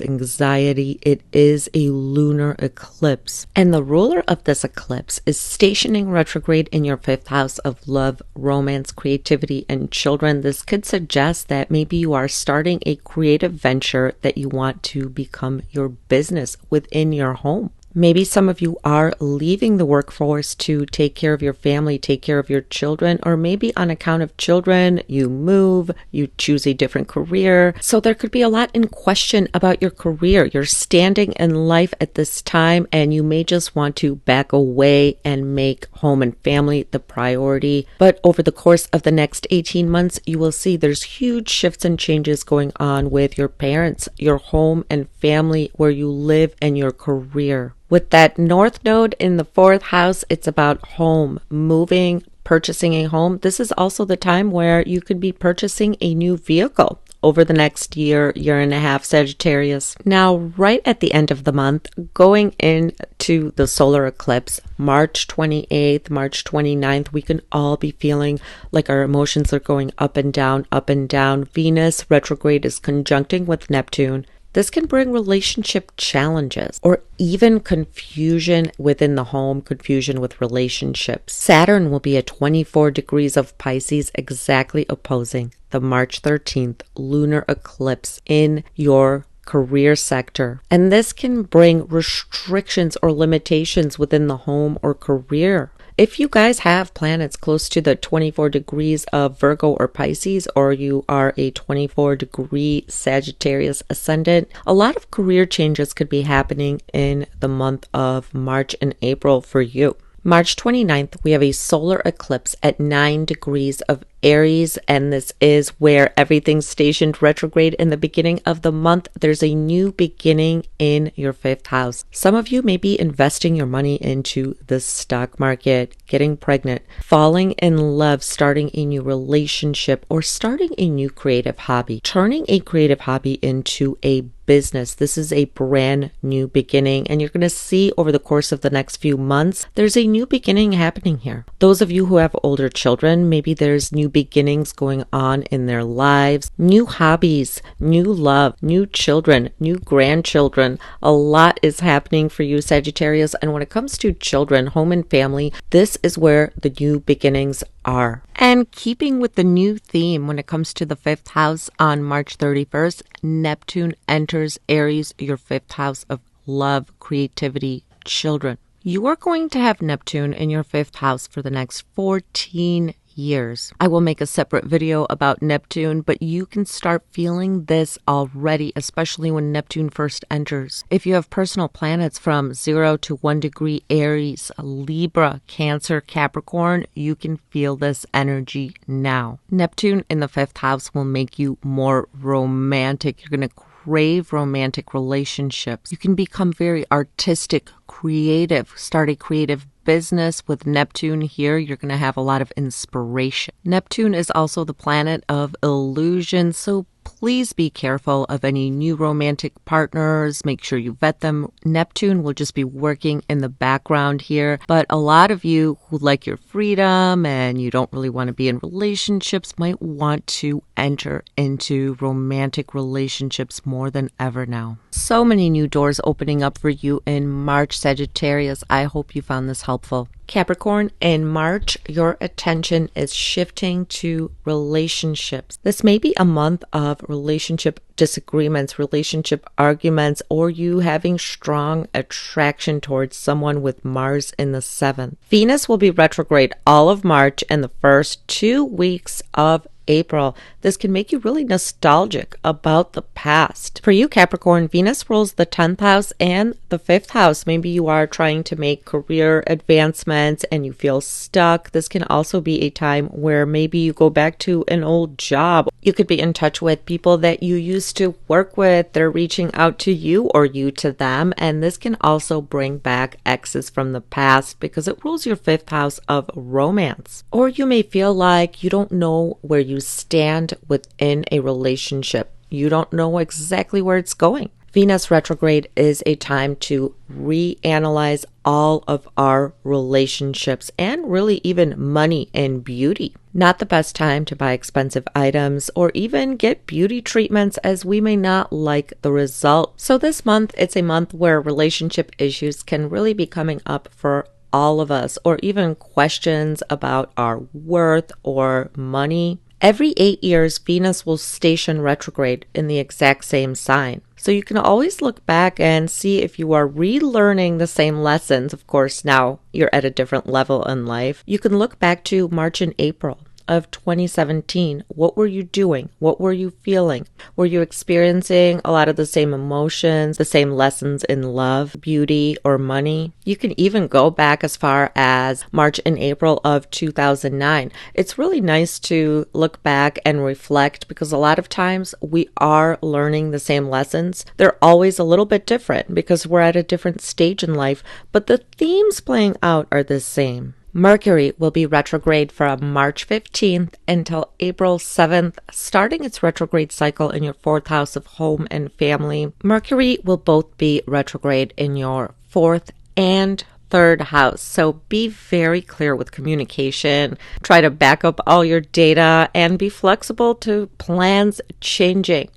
anxiety. It is a lunar eclipse. And the ruler of this eclipse is stationing retrograde in your 5th house of love, romance, creativity, and children. This could suggest that maybe you are starting a creative venture that you want to become your business within your home. Maybe some of you are leaving the workforce to take care of your family, take care of your children, or maybe on account of children, you move, you choose a different career. So there could be a lot in question about your career. You're standing in life at this time, and you may just want to back away and make home and family the priority. But over the course of the next 18 months, you will see there's huge shifts and changes going on with your parents, your home and family, where you live, and your career. With that North Node in the 4th house, it's about home, moving, purchasing a home. This is also the time where you could be purchasing a new vehicle over the next year, year and a half, Sagittarius. Now, right at the end of the month, going into the solar eclipse, March 28th, March 29th, we can all be feeling like our emotions are going up and down, up and down. Venus retrograde is conjuncting with Neptune. This can bring relationship challenges or even confusion within the home, confusion with relationships. Saturn will be at 24 degrees of Pisces, exactly opposing the March 13th lunar eclipse in your career sector. And this can bring restrictions or limitations within the home or career. If you guys have planets close to the 24 degrees of Virgo or Pisces, or you are a 24 degree Sagittarius ascendant, a lot of career changes could be happening in the month of March and April for you. March 29th, we have a solar eclipse at 9 degrees of Aries, and this is where everything's stationed retrograde in the beginning of the month. There's a new beginning in your 5th house. Some of you may be investing your money into the stock market, getting pregnant, falling in love, starting a new relationship, or starting a new creative hobby, turning a creative hobby into a business. This is a brand new beginning, and you're going to see over the course of the next few months, there's a new beginning happening here. Those of you who have older children, maybe there's new beginnings going on in their lives, new hobbies, new love, new children, new grandchildren. A lot is happening for you, Sagittarius. And when it comes to children, home and family, this is where the new beginnings are. And keeping with the new theme when it comes to the 5th house, on March 31st, Neptune enters Aries, your 5th house of love, creativity, children. You are going to have Neptune in your 5th house for the next 14 years. I will make a separate video about Neptune, but you can start feeling this already, especially when Neptune first enters. If you have personal planets from 0 to 1 degree Aries, Libra, Cancer, Capricorn, you can feel this energy now. Neptune in the 5th house will make you more romantic. You're going to crave romantic relationships. You can become very artistic, creative, start a creative business. With Neptune here, you're going to have a lot of inspiration. Neptune is also the planet of illusion, so please be careful of any new romantic partners. Make sure you vet them. Neptune will just be working in the background here, but a lot of you who like your freedom and you don't really want to be in relationships might want to enter into romantic relationships more than ever now. So many new doors opening up for you in March, Sagittarius. I hope you found this helpful. Capricorn, in March, your attention is shifting to relationships. This may be a month of relationship disagreements, relationship arguments, or you having strong attraction towards someone with Mars in the 7th. Venus will be retrograde all of March and the first 2 weeks of April. This can make you really nostalgic about the past. For you, Capricorn, Venus rules the 10th house and the 5th house. Maybe you are trying to make career advancements and you feel stuck. This can also be a time where maybe you go back to an old job. You could be in touch with people that you used to work with. They're reaching out to you or you to them. And this can also bring back exes from the past because it rules your 5th house of romance. Or you may feel like you don't know where you stand within a relationship. You don't know exactly where it's going. Venus retrograde is a time to reanalyze all of our relationships and really even money and beauty. Not the best time to buy expensive items or even get beauty treatments, as we may not like the result. So this month, it's a month where relationship issues can really be coming up for all of us, or even questions about our worth or money. Every 8 years, Venus will station retrograde in the exact same sign. So you can always look back and see if you are relearning the same lessons. Of course, now you're at a different level in life. You can look back to March and April of 2017. What were you doing? What were you feeling? Were you experiencing a lot of the same emotions, the same lessons in love, beauty, or money? You can even go back as far as March and April of 2009. It's really nice to look back and reflect because a lot of times we are learning the same lessons. They're always a little bit different because we're at a different stage in life, but the themes playing out are the same. Mercury will be retrograde from March 15th until April 7th, starting its retrograde cycle in your 4th house of home and family. Mercury will both be retrograde in your 4th and 3rd house. So be very clear with communication. Try to back up all your data and be flexible to plans changing.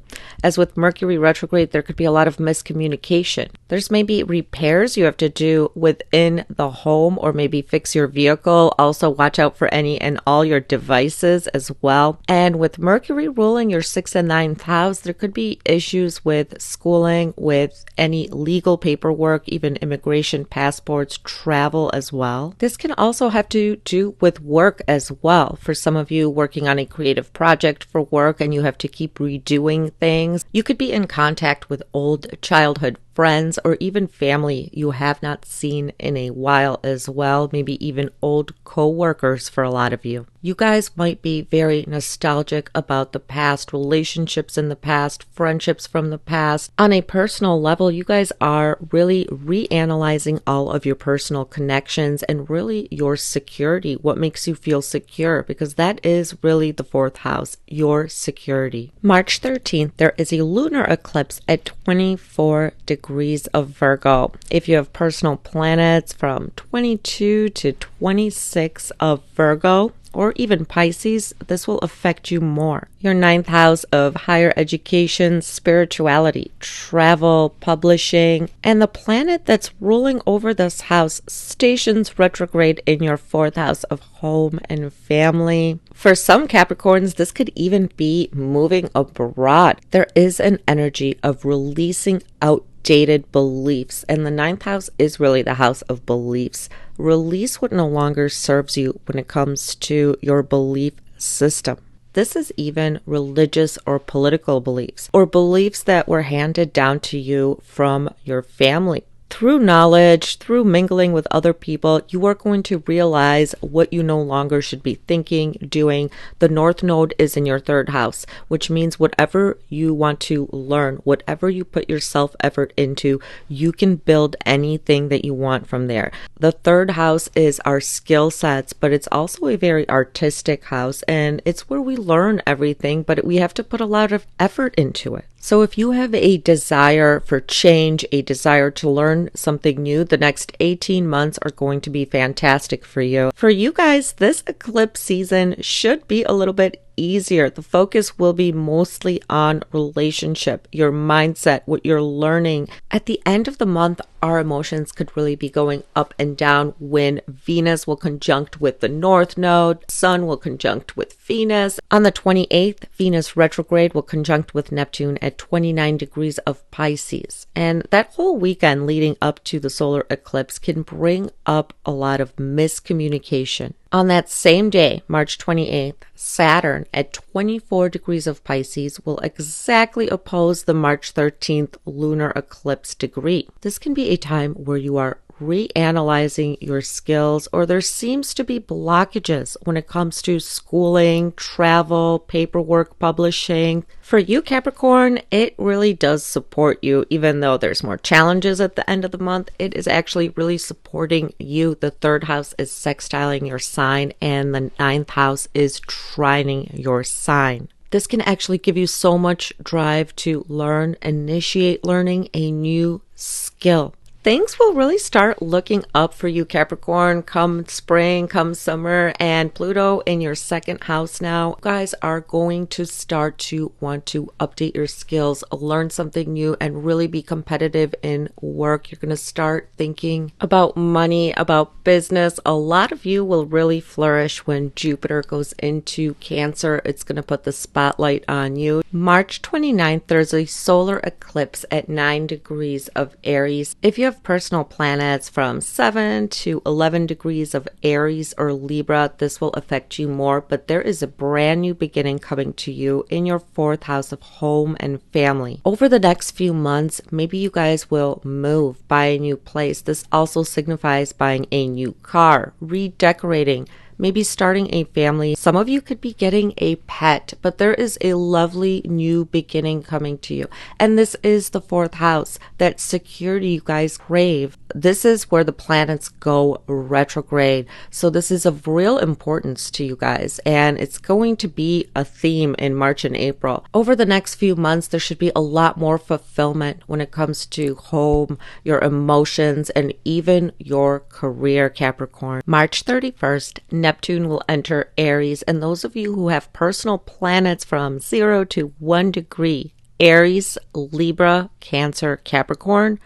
As with Mercury retrograde, there could be a lot of miscommunication. There's maybe repairs you have to do within the home or maybe fix your vehicle. Also watch out for any and all your devices as well. And with Mercury ruling your 6th and 9th house, there could be issues with schooling, with any legal paperwork, even immigration, passports, travel as well. This can also have to do with work as well. For some of you working on a creative project for work and you have to keep redoing things, you could be in contact with old childhood friends or even family you have not seen in a while as well, maybe even old co-workers for a lot of you. You guys might be very nostalgic about the past, relationships in the past, friendships from the past. On a personal level, you guys are really reanalyzing all of your personal connections and really your security, what makes you feel secure, because that is really the 4th house, your security. March 13th, there is a lunar eclipse at 24 degrees degrees of Virgo. If you have personal planets from 22 to 26 of Virgo, or even Pisces, this will affect you more. Your ninth house of higher education, spirituality, travel, publishing, and the planet that's ruling over this house stations retrograde in your fourth house of home and family. For some Capricorns, this could even be moving abroad. There is an energy of releasing outdated beliefs, and the ninth house is really the house of beliefs. Release what no longer serves you when it comes to your belief system. This is even religious or political beliefs, or beliefs that were handed down to you from your family. Through knowledge, through mingling with other people, you are going to realize what you no longer should be thinking, doing. The North Node is in your third house, which means whatever you want to learn, whatever you put your self-effort into, you can build anything that you want from there. The third house is our skill sets, but it's also a very artistic house, and it's where we learn everything, but we have to put a lot of effort into it. So if you have a desire for change, a desire to learn something new, the next 18 months are going to be fantastic for you. For you guys, this eclipse season should be a little bit easier. The focus will be mostly on relationship, your mindset, what you're learning. At the end of the month, our emotions could really be going up and down when Venus will conjunct with the North Node, Sun will conjunct with Venus. On the 28th, Venus retrograde will conjunct with Neptune at 29 degrees of Pisces. And that whole weekend leading up to the solar eclipse can bring up a lot of miscommunication. On that same day, March 28th, Saturn at 24 degrees of Pisces will exactly oppose the March 13th lunar eclipse degree. This can be a time where you are reanalyzing your skills, or there seems to be blockages when it comes to schooling, travel, paperwork, publishing. For you, Capricorn, it really does support you. Even though there's more challenges at the end of the month, it is actually really supporting you. The third house is sextiling your sign, and the ninth house is trining your sign. This can actually give you so much drive to learn, initiate learning a new skill. Things will really start looking up for you, Capricorn, come spring, come summer, and Pluto in your second house now. You guys are going to start to want to update your skills, learn something new, and really be competitive in work. You're going to start thinking about money, about business. A lot of you will really flourish when Jupiter goes into Cancer. It's going to put the spotlight on you. March 29th, there's a solar eclipse at 9 degrees of Aries. If you have personal planets from 7 to 11 degrees of Aries or Libra, this will affect you more, but there is a brand new beginning coming to you in your fourth house of home and family. Over the next few months, maybe you guys will move, buy a new place. This also signifies buying a new car, redecorating, maybe starting a family. Some of you could be getting a pet, but there is a lovely new beginning coming to you. And this is the fourth house, that security you guys crave. This is where the planets go retrograde. So this is of real importance to you guys, and it's going to be a theme in March and April. Over the next few months, there should be a lot more fulfillment when it comes to home, your emotions, and even your career, Capricorn. March 31st, Neptune will enter Aries, and those of you who have personal planets from 0 to 1 degree, Aries, Libra, Cancer, Capricorn,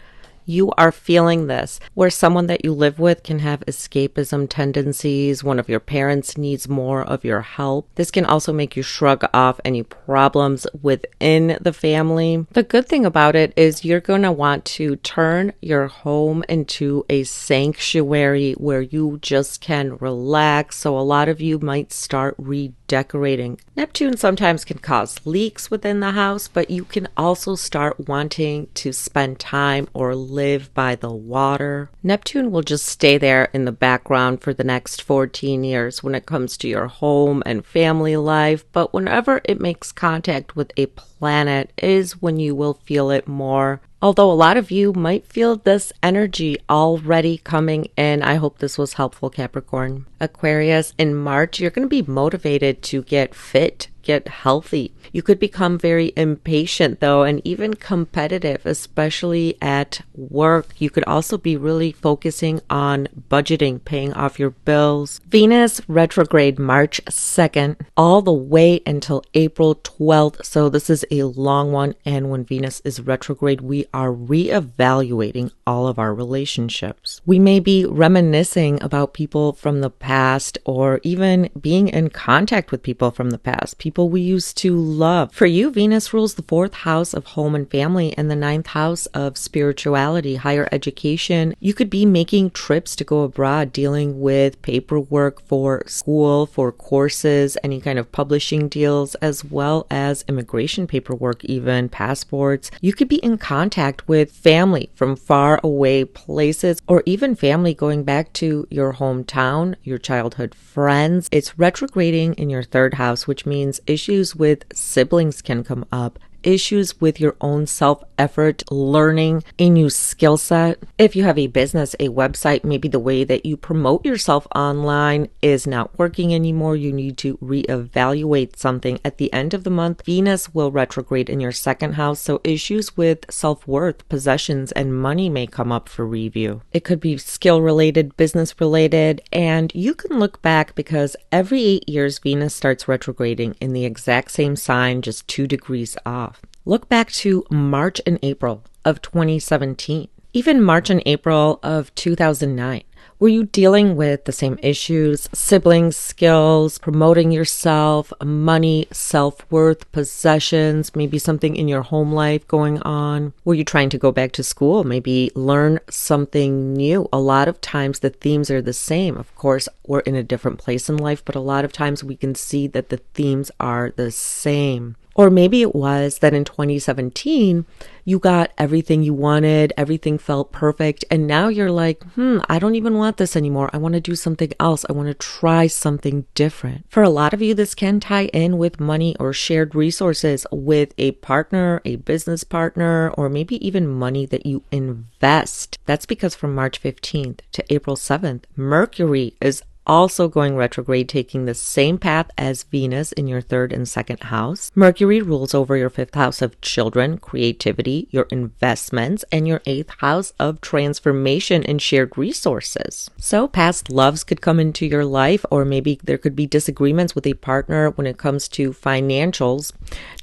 you are feeling this, where someone that you live with can have escapism tendencies. One of your parents needs more of your help. This can also make you shrug off any problems within the family. The good thing about it is you're going to want to turn your home into a sanctuary where you just can relax. So a lot of you might start redecorating. Neptune sometimes can cause leaks within the house, but you can also start wanting to spend time or live by the water. Neptune will just stay there in the background for the next 14 years when it comes to your home and family life, but whenever it makes contact with a planet is when you will feel it more. Although a lot of you might feel this energy already coming in, I hope this was helpful, Capricorn. Aquarius, in March, you're going to be motivated to get fit, get healthy. You could become very impatient though, and even competitive, especially at work. You could also be really focusing on budgeting, paying off your bills. Venus retrograde March 2nd all the way until April 12th. So this is a long one. And when Venus is retrograde, we are reevaluating all of our relationships. We may be reminiscing about people from the past, or even being in contact with people from the past, people we used to love. For you, Venus rules the 4th house of home and family and the 9th house of spirituality, higher education. You could be making trips to go abroad, dealing with paperwork for school, for courses, any kind of publishing deals, as well as immigration paperwork, even passports. You could be in contact with family from far away places, or even family going back to your hometown, your childhood friends. It's retrograding in your 3rd house, which means issues with siblings can come up. Issues with your own self-effort, learning a new skill set. If you have a business, a website, maybe the way that you promote yourself online is not working anymore. You need to reevaluate something. At the end of the month, Venus will retrograde in your 2nd house, so issues with self-worth, possessions, and money may come up for review. It could be skill-related, business-related, and you can look back because every 8 years, Venus starts retrograding in the exact same sign, just 2 degrees off. Look back to March and April of 2017, even March and April of 2009. Were you dealing with the same issues, siblings, skills, promoting yourself, money, self-worth, possessions, maybe something in your home life going on? Were you trying to go back to school, maybe learn something new? A lot of times the themes are the same. Of course, we're in a different place in life, but a lot of times we can see that the themes are the same. Or maybe it was that in 2017, you got everything you wanted, everything felt perfect, and now you're like, I don't even want this anymore. I want to do something else. I want to try something different. For a lot of you, this can tie in with money or shared resources with a partner, a business partner, or maybe even money that you invest. That's because from March 15th to April 7th, Mercury is also going retrograde, taking the same path as Venus in your 3rd and 2nd house. Mercury rules over your 5th house of children, creativity, your investments, and your 8th house of transformation and shared resources. So past loves could come into your life, or maybe there could be disagreements with a partner when it comes to financials,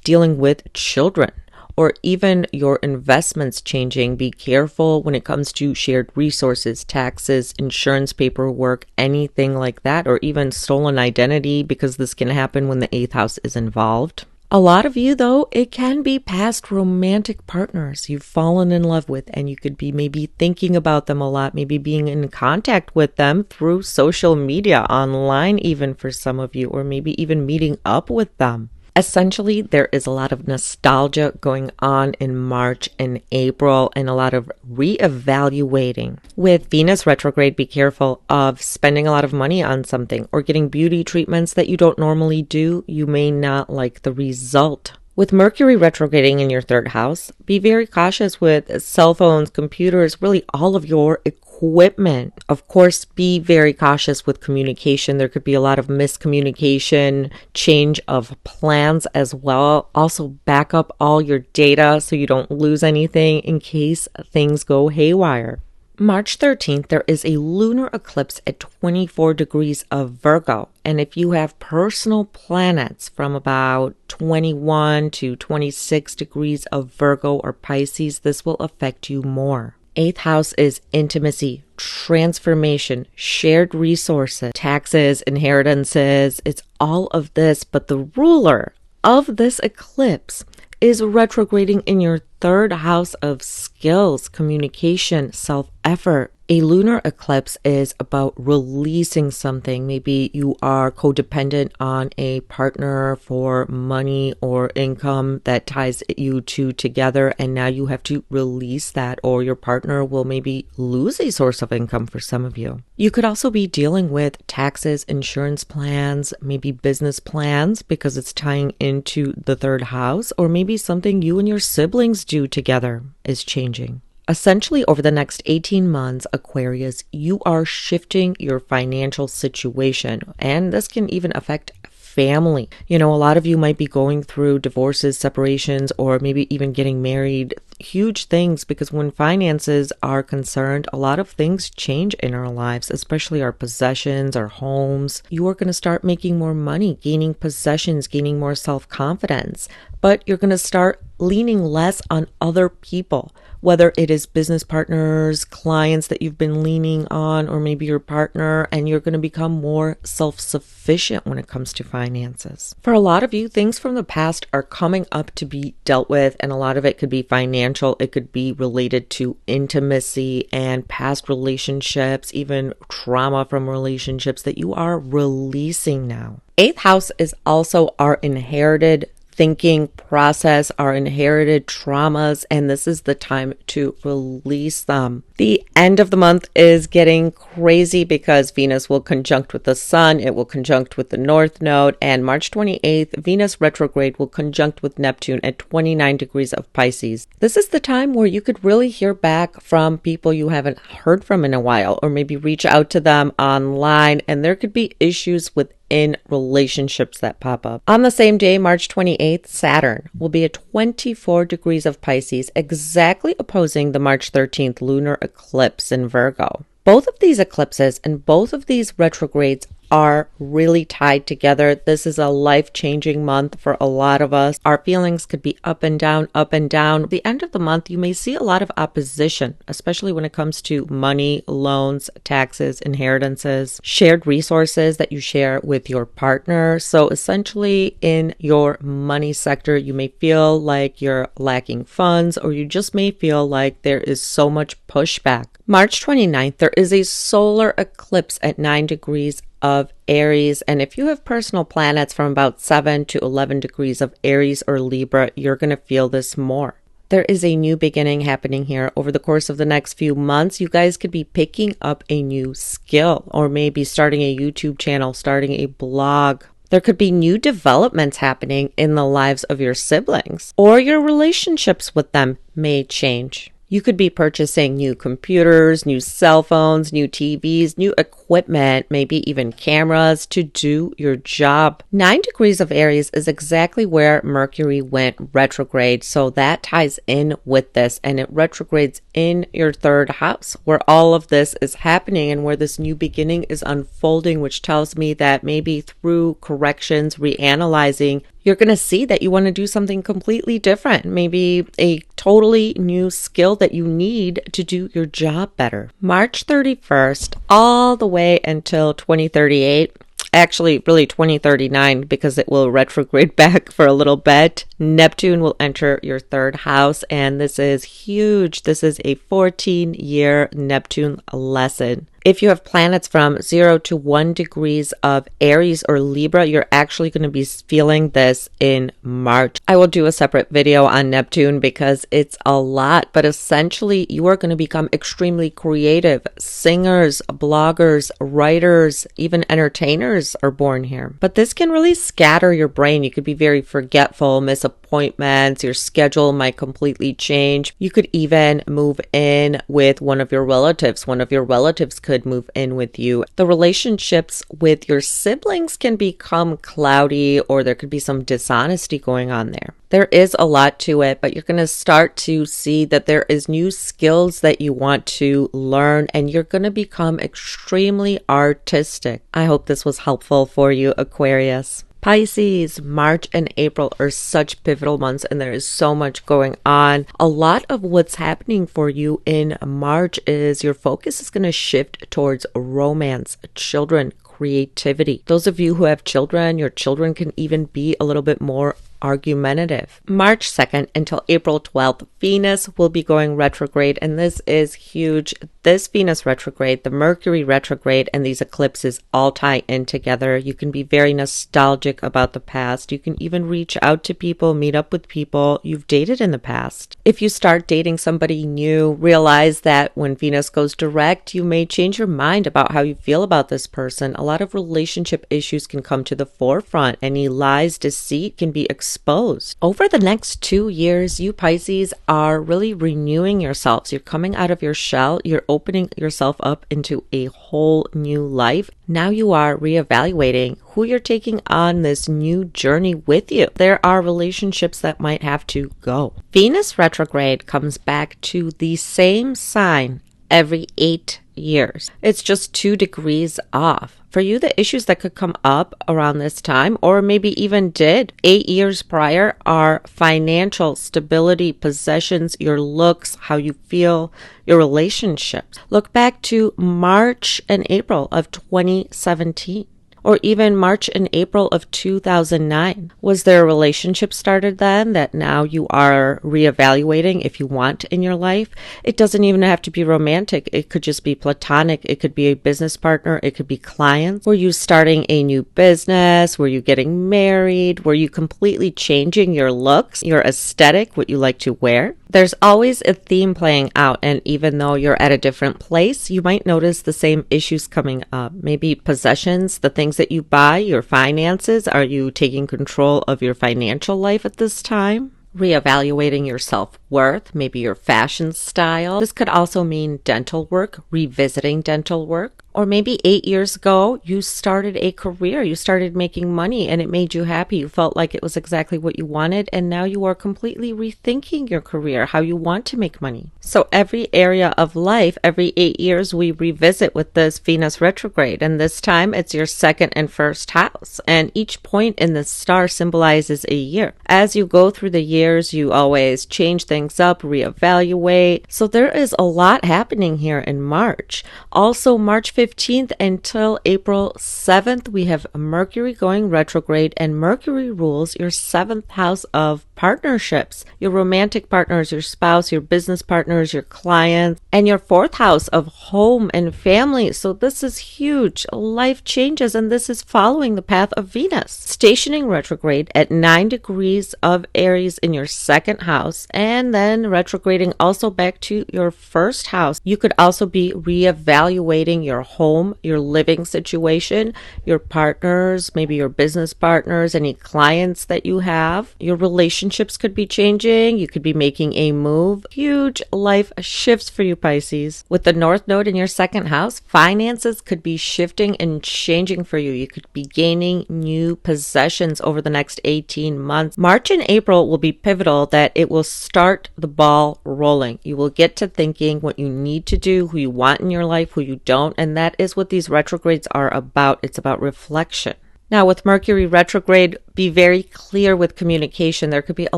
dealing with children, or even your investments changing. Be careful when it comes to shared resources, taxes, insurance paperwork, anything like that, or even stolen identity, because this can happen when the 8th house is involved. A lot of you, though, it can be past romantic partners you've fallen in love with, and you could be maybe thinking about them a lot, maybe being in contact with them through social media, online even for some of you, or maybe even meeting up with them. Essentially, there is a lot of nostalgia going on in March and April, and a lot of reevaluating. With Venus retrograde, be careful of spending a lot of money on something or getting beauty treatments that you don't normally do. You may not like the result. With Mercury retrograding in your 3rd house, be very cautious with cell phones, computers, really all of your equipment. Of course, be very cautious with communication. There could be a lot of miscommunication, change of plans as well. Also, back up all your data so you don't lose anything in case things go haywire. March 13th, there is a lunar eclipse at 24 degrees of Virgo. And if you have personal planets from about 21 to 26 degrees of Virgo or Pisces, this will affect you more. 8th house is intimacy, transformation, shared resources, taxes, inheritances. It's all of this, but the ruler of this eclipse is retrograding in your 3rd house of skills, communication, self-effort. A lunar eclipse is about releasing something. Maybe you are codependent on a partner for money or income that ties you two together, and now you have to release that, or your partner will maybe lose a source of income for some of you. You could also be dealing with taxes, insurance plans, maybe business plans, because it's tying into the 3rd house, or maybe something you and your siblings things do together is changing. Essentially, over the next 18 months, Aquarius, you are shifting your financial situation, and this can even affect family. You know, a lot of you might be going through divorces, separations, or maybe even getting married. Huge things, because when finances are concerned, a lot of things change in our lives, especially our possessions, our homes. You are going to start making more money, gaining possessions, gaining more self-confidence, but you're going to start leaning less on other people, whether it is business partners, clients that you've been leaning on, or maybe your partner, and you're going to become more self-sufficient when it comes to finances. For a lot of you, things from the past are coming up to be dealt with, and a lot of it could be financial. It could be related to intimacy and past relationships, even trauma from relationships that you are releasing now. 8th house is also our inherited thinking process, our inherited traumas, and this is the time to release them. The end of the month is getting crazy because Venus will conjunct with the Sun, it will conjunct with the North Node, and March 28th, Venus retrograde will conjunct with Neptune at 29 degrees of Pisces. This is the time where you could really hear back from people you haven't heard from in a while, or maybe reach out to them online, and there could be issues within relationships that pop up. On the same day, March 28th, Saturn will be at 24 degrees of Pisces, exactly opposing the March 13th lunar eclipse in Virgo. Both of these eclipses and both of these retrogrades are really tied together. This is a life-changing month for a lot of us. Our feelings could be up and down, up and down. At the end of the month, you may see a lot of opposition, especially when it comes to money, loans, taxes, inheritances, shared resources that you share with your partner. So essentially, in your money sector, you may feel like you're lacking funds, or you just may feel like there is so much pushback. March 29th, there is a solar eclipse at 9 degrees of Aries, and if you have personal planets from about 7 to 11 degrees of Aries or Libra, you're going to feel this more. There is a new beginning happening here. Over the course of the next few months, you guys could be picking up a new skill, or maybe starting a YouTube channel, starting a blog. There could be new developments happening in the lives of your siblings, or your relationships with them may change. You could be purchasing new computers, new cell phones, new TVs, new equipment, maybe even cameras to do your job. 9 degrees of Aries is exactly where Mercury went retrograde, so that ties in with this, and it retrogrades in your 3rd house, where all of this is happening and where this new beginning is unfolding, which tells me that maybe through corrections, reanalyzing, you're going to see that you want to do something completely different, maybe a totally new skill that you need to do your job better. March 31st, all the way until 2038, actually really 2039, because it will retrograde back for a little bit, Neptune will enter your 3rd house, and this is huge. This is a 14-year Neptune lesson. If you have planets from 0 to 1 degrees of Aries or Libra, you're actually going to be feeling this in March. I will do a separate video on Neptune because it's a lot, but essentially you are going to become extremely creative. Singers, bloggers, writers, even entertainers are born here. But this can really scatter your brain. You could be very forgetful, miss appointments, your schedule might completely change. You could even move in with one of your relatives. One of your relatives could move in with you. The relationships with your siblings can become cloudy, or there could be some dishonesty going on there. There is a lot to it, but you're going to start to see that there is new skills that you want to learn, and you're going to become extremely artistic. I hope this was helpful for you, Aquarius. Pisces, March and April are such pivotal months, and there is so much going on. A lot of what's happening for you in March is your focus is going to shift towards romance, children, creativity. Those of you who have children, your children can even be a little bit more argumentative. March 2nd until April 12th, Venus will be going retrograde, and this is huge. this Venus retrograde, the Mercury retrograde, and these eclipses all tie in together. You can be very nostalgic about the past. You can even reach out to people, meet up with people you've dated in the past. If you start dating somebody new, realize that when Venus goes direct, you may change your mind about how you feel about this person. A lot of relationship issues can come to the forefront. Any lies, deceit can be exposed. Over the next 2 years, you Pisces are really renewing yourselves. You're coming out of your shell. You're opening yourself up into a whole new life. Now you are reevaluating who you're taking on this new journey with you. There are relationships that might have to go. Venus retrograde comes back to the same sign every 8 years. It's just 2 degrees off. For you, the issues that could come up around this time, or maybe even did 8 years prior, are financial stability, possessions, your looks, how you feel, your relationships. Look back to March and April of 2017. Or even March and April of 2009. Was there a relationship started then that now you are reevaluating if you want in your life? It doesn't even have to be romantic. It could just be platonic. It could be a business partner. It could be clients. Were you starting a new business? Were you getting married? Were you completely changing your looks, your aesthetic, what you like to wear? There's always a theme playing out, and even though you're at a different place, you might notice the same issues coming up. Maybe possessions, the things that you buy, your finances. Are you taking control of your financial life at this time? Reevaluating your self-worth, maybe your fashion style. This could also mean dental work, revisiting dental work. Or maybe 8 years ago, you started a career, you started making money and it made you happy. You felt like it was exactly what you wanted. And now you are completely rethinking your career, how you want to make money. So every area of life, every 8 years, we revisit with this Venus retrograde. And this time it's your second and first house. And each point in the star symbolizes a year. As you go through the years, you always change things up, reevaluate. So there is a lot happening here in March. Also, March 15th until April 7th, we have Mercury going retrograde, and Mercury rules your 7th house of partnerships, your romantic partners, your spouse, your business partners, your clients, and your 4th house of home and family. So this is huge. Life changes, and this is following the path of Venus. Stationing retrograde at 9 degrees of Aries in your 2nd house, and then retrograding also back to your 1st house. You could also be reevaluating your home, your living situation, your partners, maybe your business partners, any clients that you have. Your relationships could be changing. You could be making a move. Huge life shifts for you, Pisces. With the North Node in your 2nd house, finances could be shifting and changing for you. You could be gaining new possessions over the next 18 months. March and April will be pivotal, that it will start the ball rolling. You will get to thinking what you need to do, who you want in your life, who you don't, and that is what these retrogrades are about. It's about reflection. Now, with Mercury retrograde, be very clear with communication. There could be a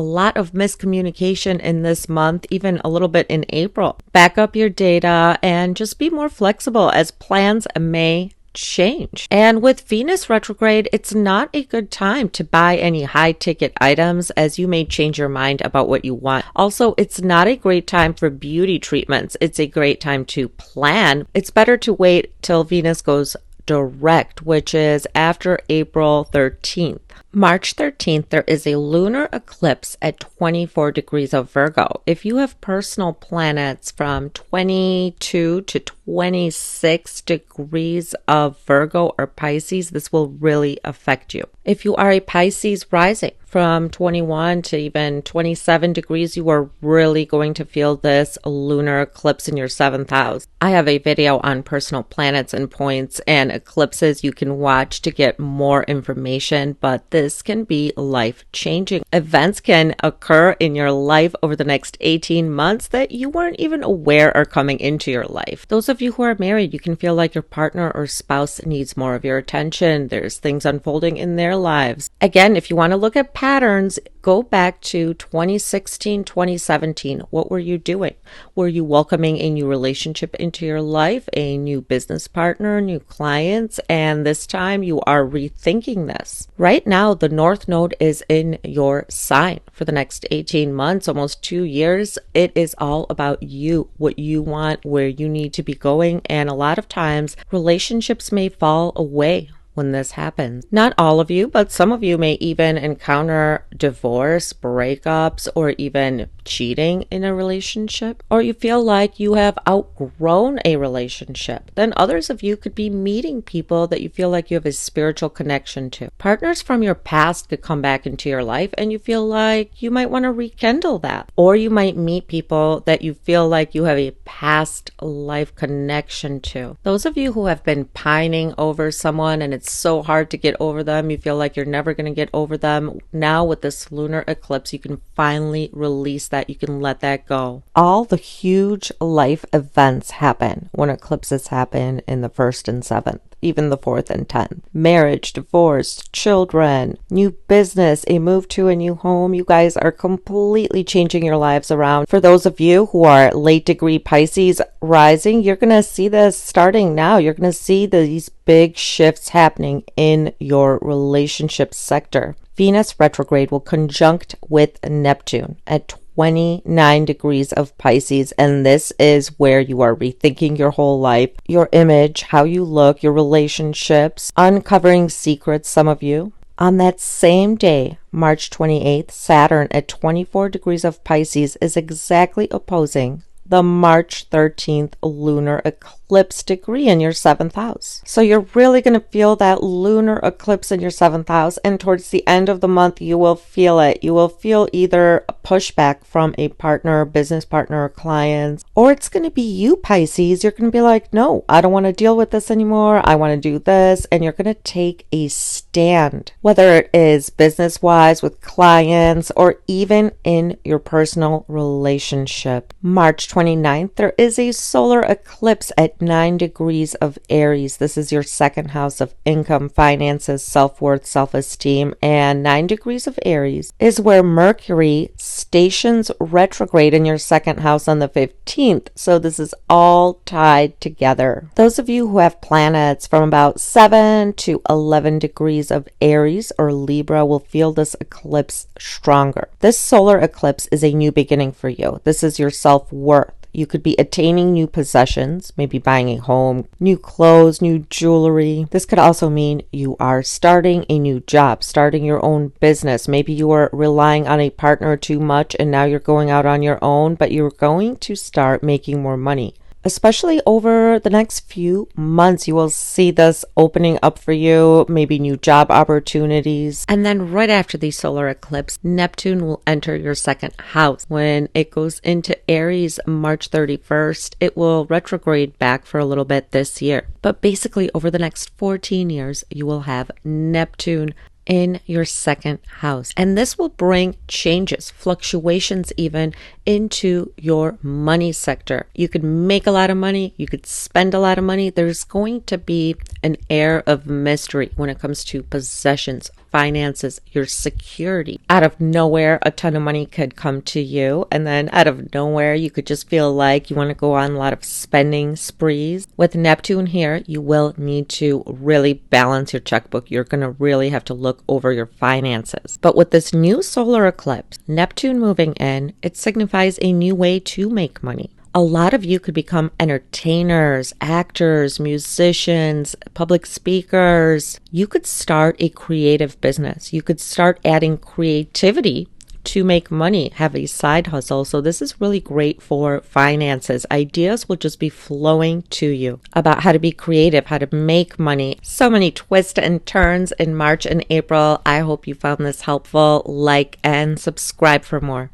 lot of miscommunication in this month, even a little bit in April. Back up your data and just be more flexible, as plans may change. And with Venus retrograde, it's not a good time to buy any high ticket items, as you may change your mind about what you want. Also, it's not a great time for beauty treatments. It's a great time to plan. It's better to wait till Venus goes direct, which is after April 13th. March 13th, there is a lunar eclipse at 24 degrees of Virgo. If you have personal planets from 22 to 26 degrees of Virgo or Pisces, this will really affect you. If you are a Pisces rising from 21 to even 27 degrees, you are really going to feel this lunar eclipse in your 7th house. I have a video on personal planets and points and eclipses you can watch to get more information, but this can be life-changing. Events can occur in your life over the next 18 months that you weren't even aware are coming into your life. Those of you who are married, you can feel like your partner or spouse needs more of your attention. There's things unfolding in their lives. Again, if you want to look at patterns, go back to 2016, 2017. What were you doing? Were you welcoming a new relationship into your life, a new business partner, new clients? And this time you are rethinking this. Right now, now the North Node is in your sign for the next 18 months, almost 2 years. It is all about you, what you want, where you need to be going. And a lot of times relationships may fall away when this happens. Not all of you, but some of you may even encounter divorce, breakups, or even cheating in a relationship, or you feel like you have outgrown a relationship. Then others of you could be meeting people that you feel like you have a spiritual connection to. Partners from your past could come back into your life and you feel like you might want to rekindle that. Or you might meet people that you feel like you have a past life connection to. Those of you who have been pining over someone and it's so hard to get over them, you feel like you're never going to get over them. Now with this lunar eclipse, you can finally release that. You can let that go. All the huge life events happen when eclipses happen in the 1st and 7th, even the 4th and 10th. Marriage, divorce, children, new business, a move to a new home. You guys are completely changing your lives around. For those of you who are late degree Pisces rising, you're going to see this starting now. You're going to see these big shifts happening in your relationship sector. Venus retrograde will conjunct with Neptune at 29 degrees of Pisces, and this is where you are rethinking your whole life, your image, how you look, your relationships, uncovering secrets, some of you. On that same day, March 28th, Saturn at 24 degrees of Pisces is exactly opposing the March 13th lunar eclipse degree in your 7th house. So you're really going to feel that lunar eclipse in your 7th house, and towards the end of the month you will feel it. You will feel either a pushback from a partner, business partner, or clients, or it's going to be you, Pisces. You're going to be like, no, I don't want to deal with this anymore. I want to do this. And you're going to take a stand, whether it is business-wise with clients or even in your personal relationship. March 29th, there is a solar eclipse at 9 degrees of Aries. This is your 2nd house of income, finances, self-worth, self-esteem. And 9 degrees of Aries is where Mercury stations retrograde in your 2nd house on the 15th. So this is all tied together. Those of you who have planets from about 7 to 11 degrees of Aries or Libra will feel this eclipse stronger. This solar eclipse is a new beginning for you. This is your self-worth. You could be attaining new possessions, maybe buying a home, new clothes, new jewelry. This could also mean you are starting a new job, starting your own business. Maybe you are relying on a partner too much and now you're going out on your own, but you're going to start making more money. Especially over the next few months, you will see this opening up for you, maybe new job opportunities. And then right after the solar eclipse, Neptune will enter your 2nd house. When it goes into Aries March 31st, it will retrograde back for a little bit this year. But basically over the next 14 years, you will have Neptune in your 2nd house. And this will bring changes, fluctuations even into your money sector. You could make a lot of money, you could spend a lot of money. There's going to be an air of mystery when it comes to possessions, finances, your security. Out of nowhere, a ton of money could come to you, and then out of nowhere, you could just feel like you want to go on a lot of spending sprees. With Neptune here, you will need to really balance your checkbook. You're going to really have to look over your finances. But with this new solar eclipse, Neptune moving in, it signifies a new way to make money. A lot of you could become entertainers, actors, musicians, public speakers. You could start a creative business. You could start adding creativity to make money, have a side hustle. So this is really great for finances. Ideas will just be flowing to you about how to be creative, how to make money. So many twists and turns in March and April. I hope you found this helpful. Like and subscribe for more.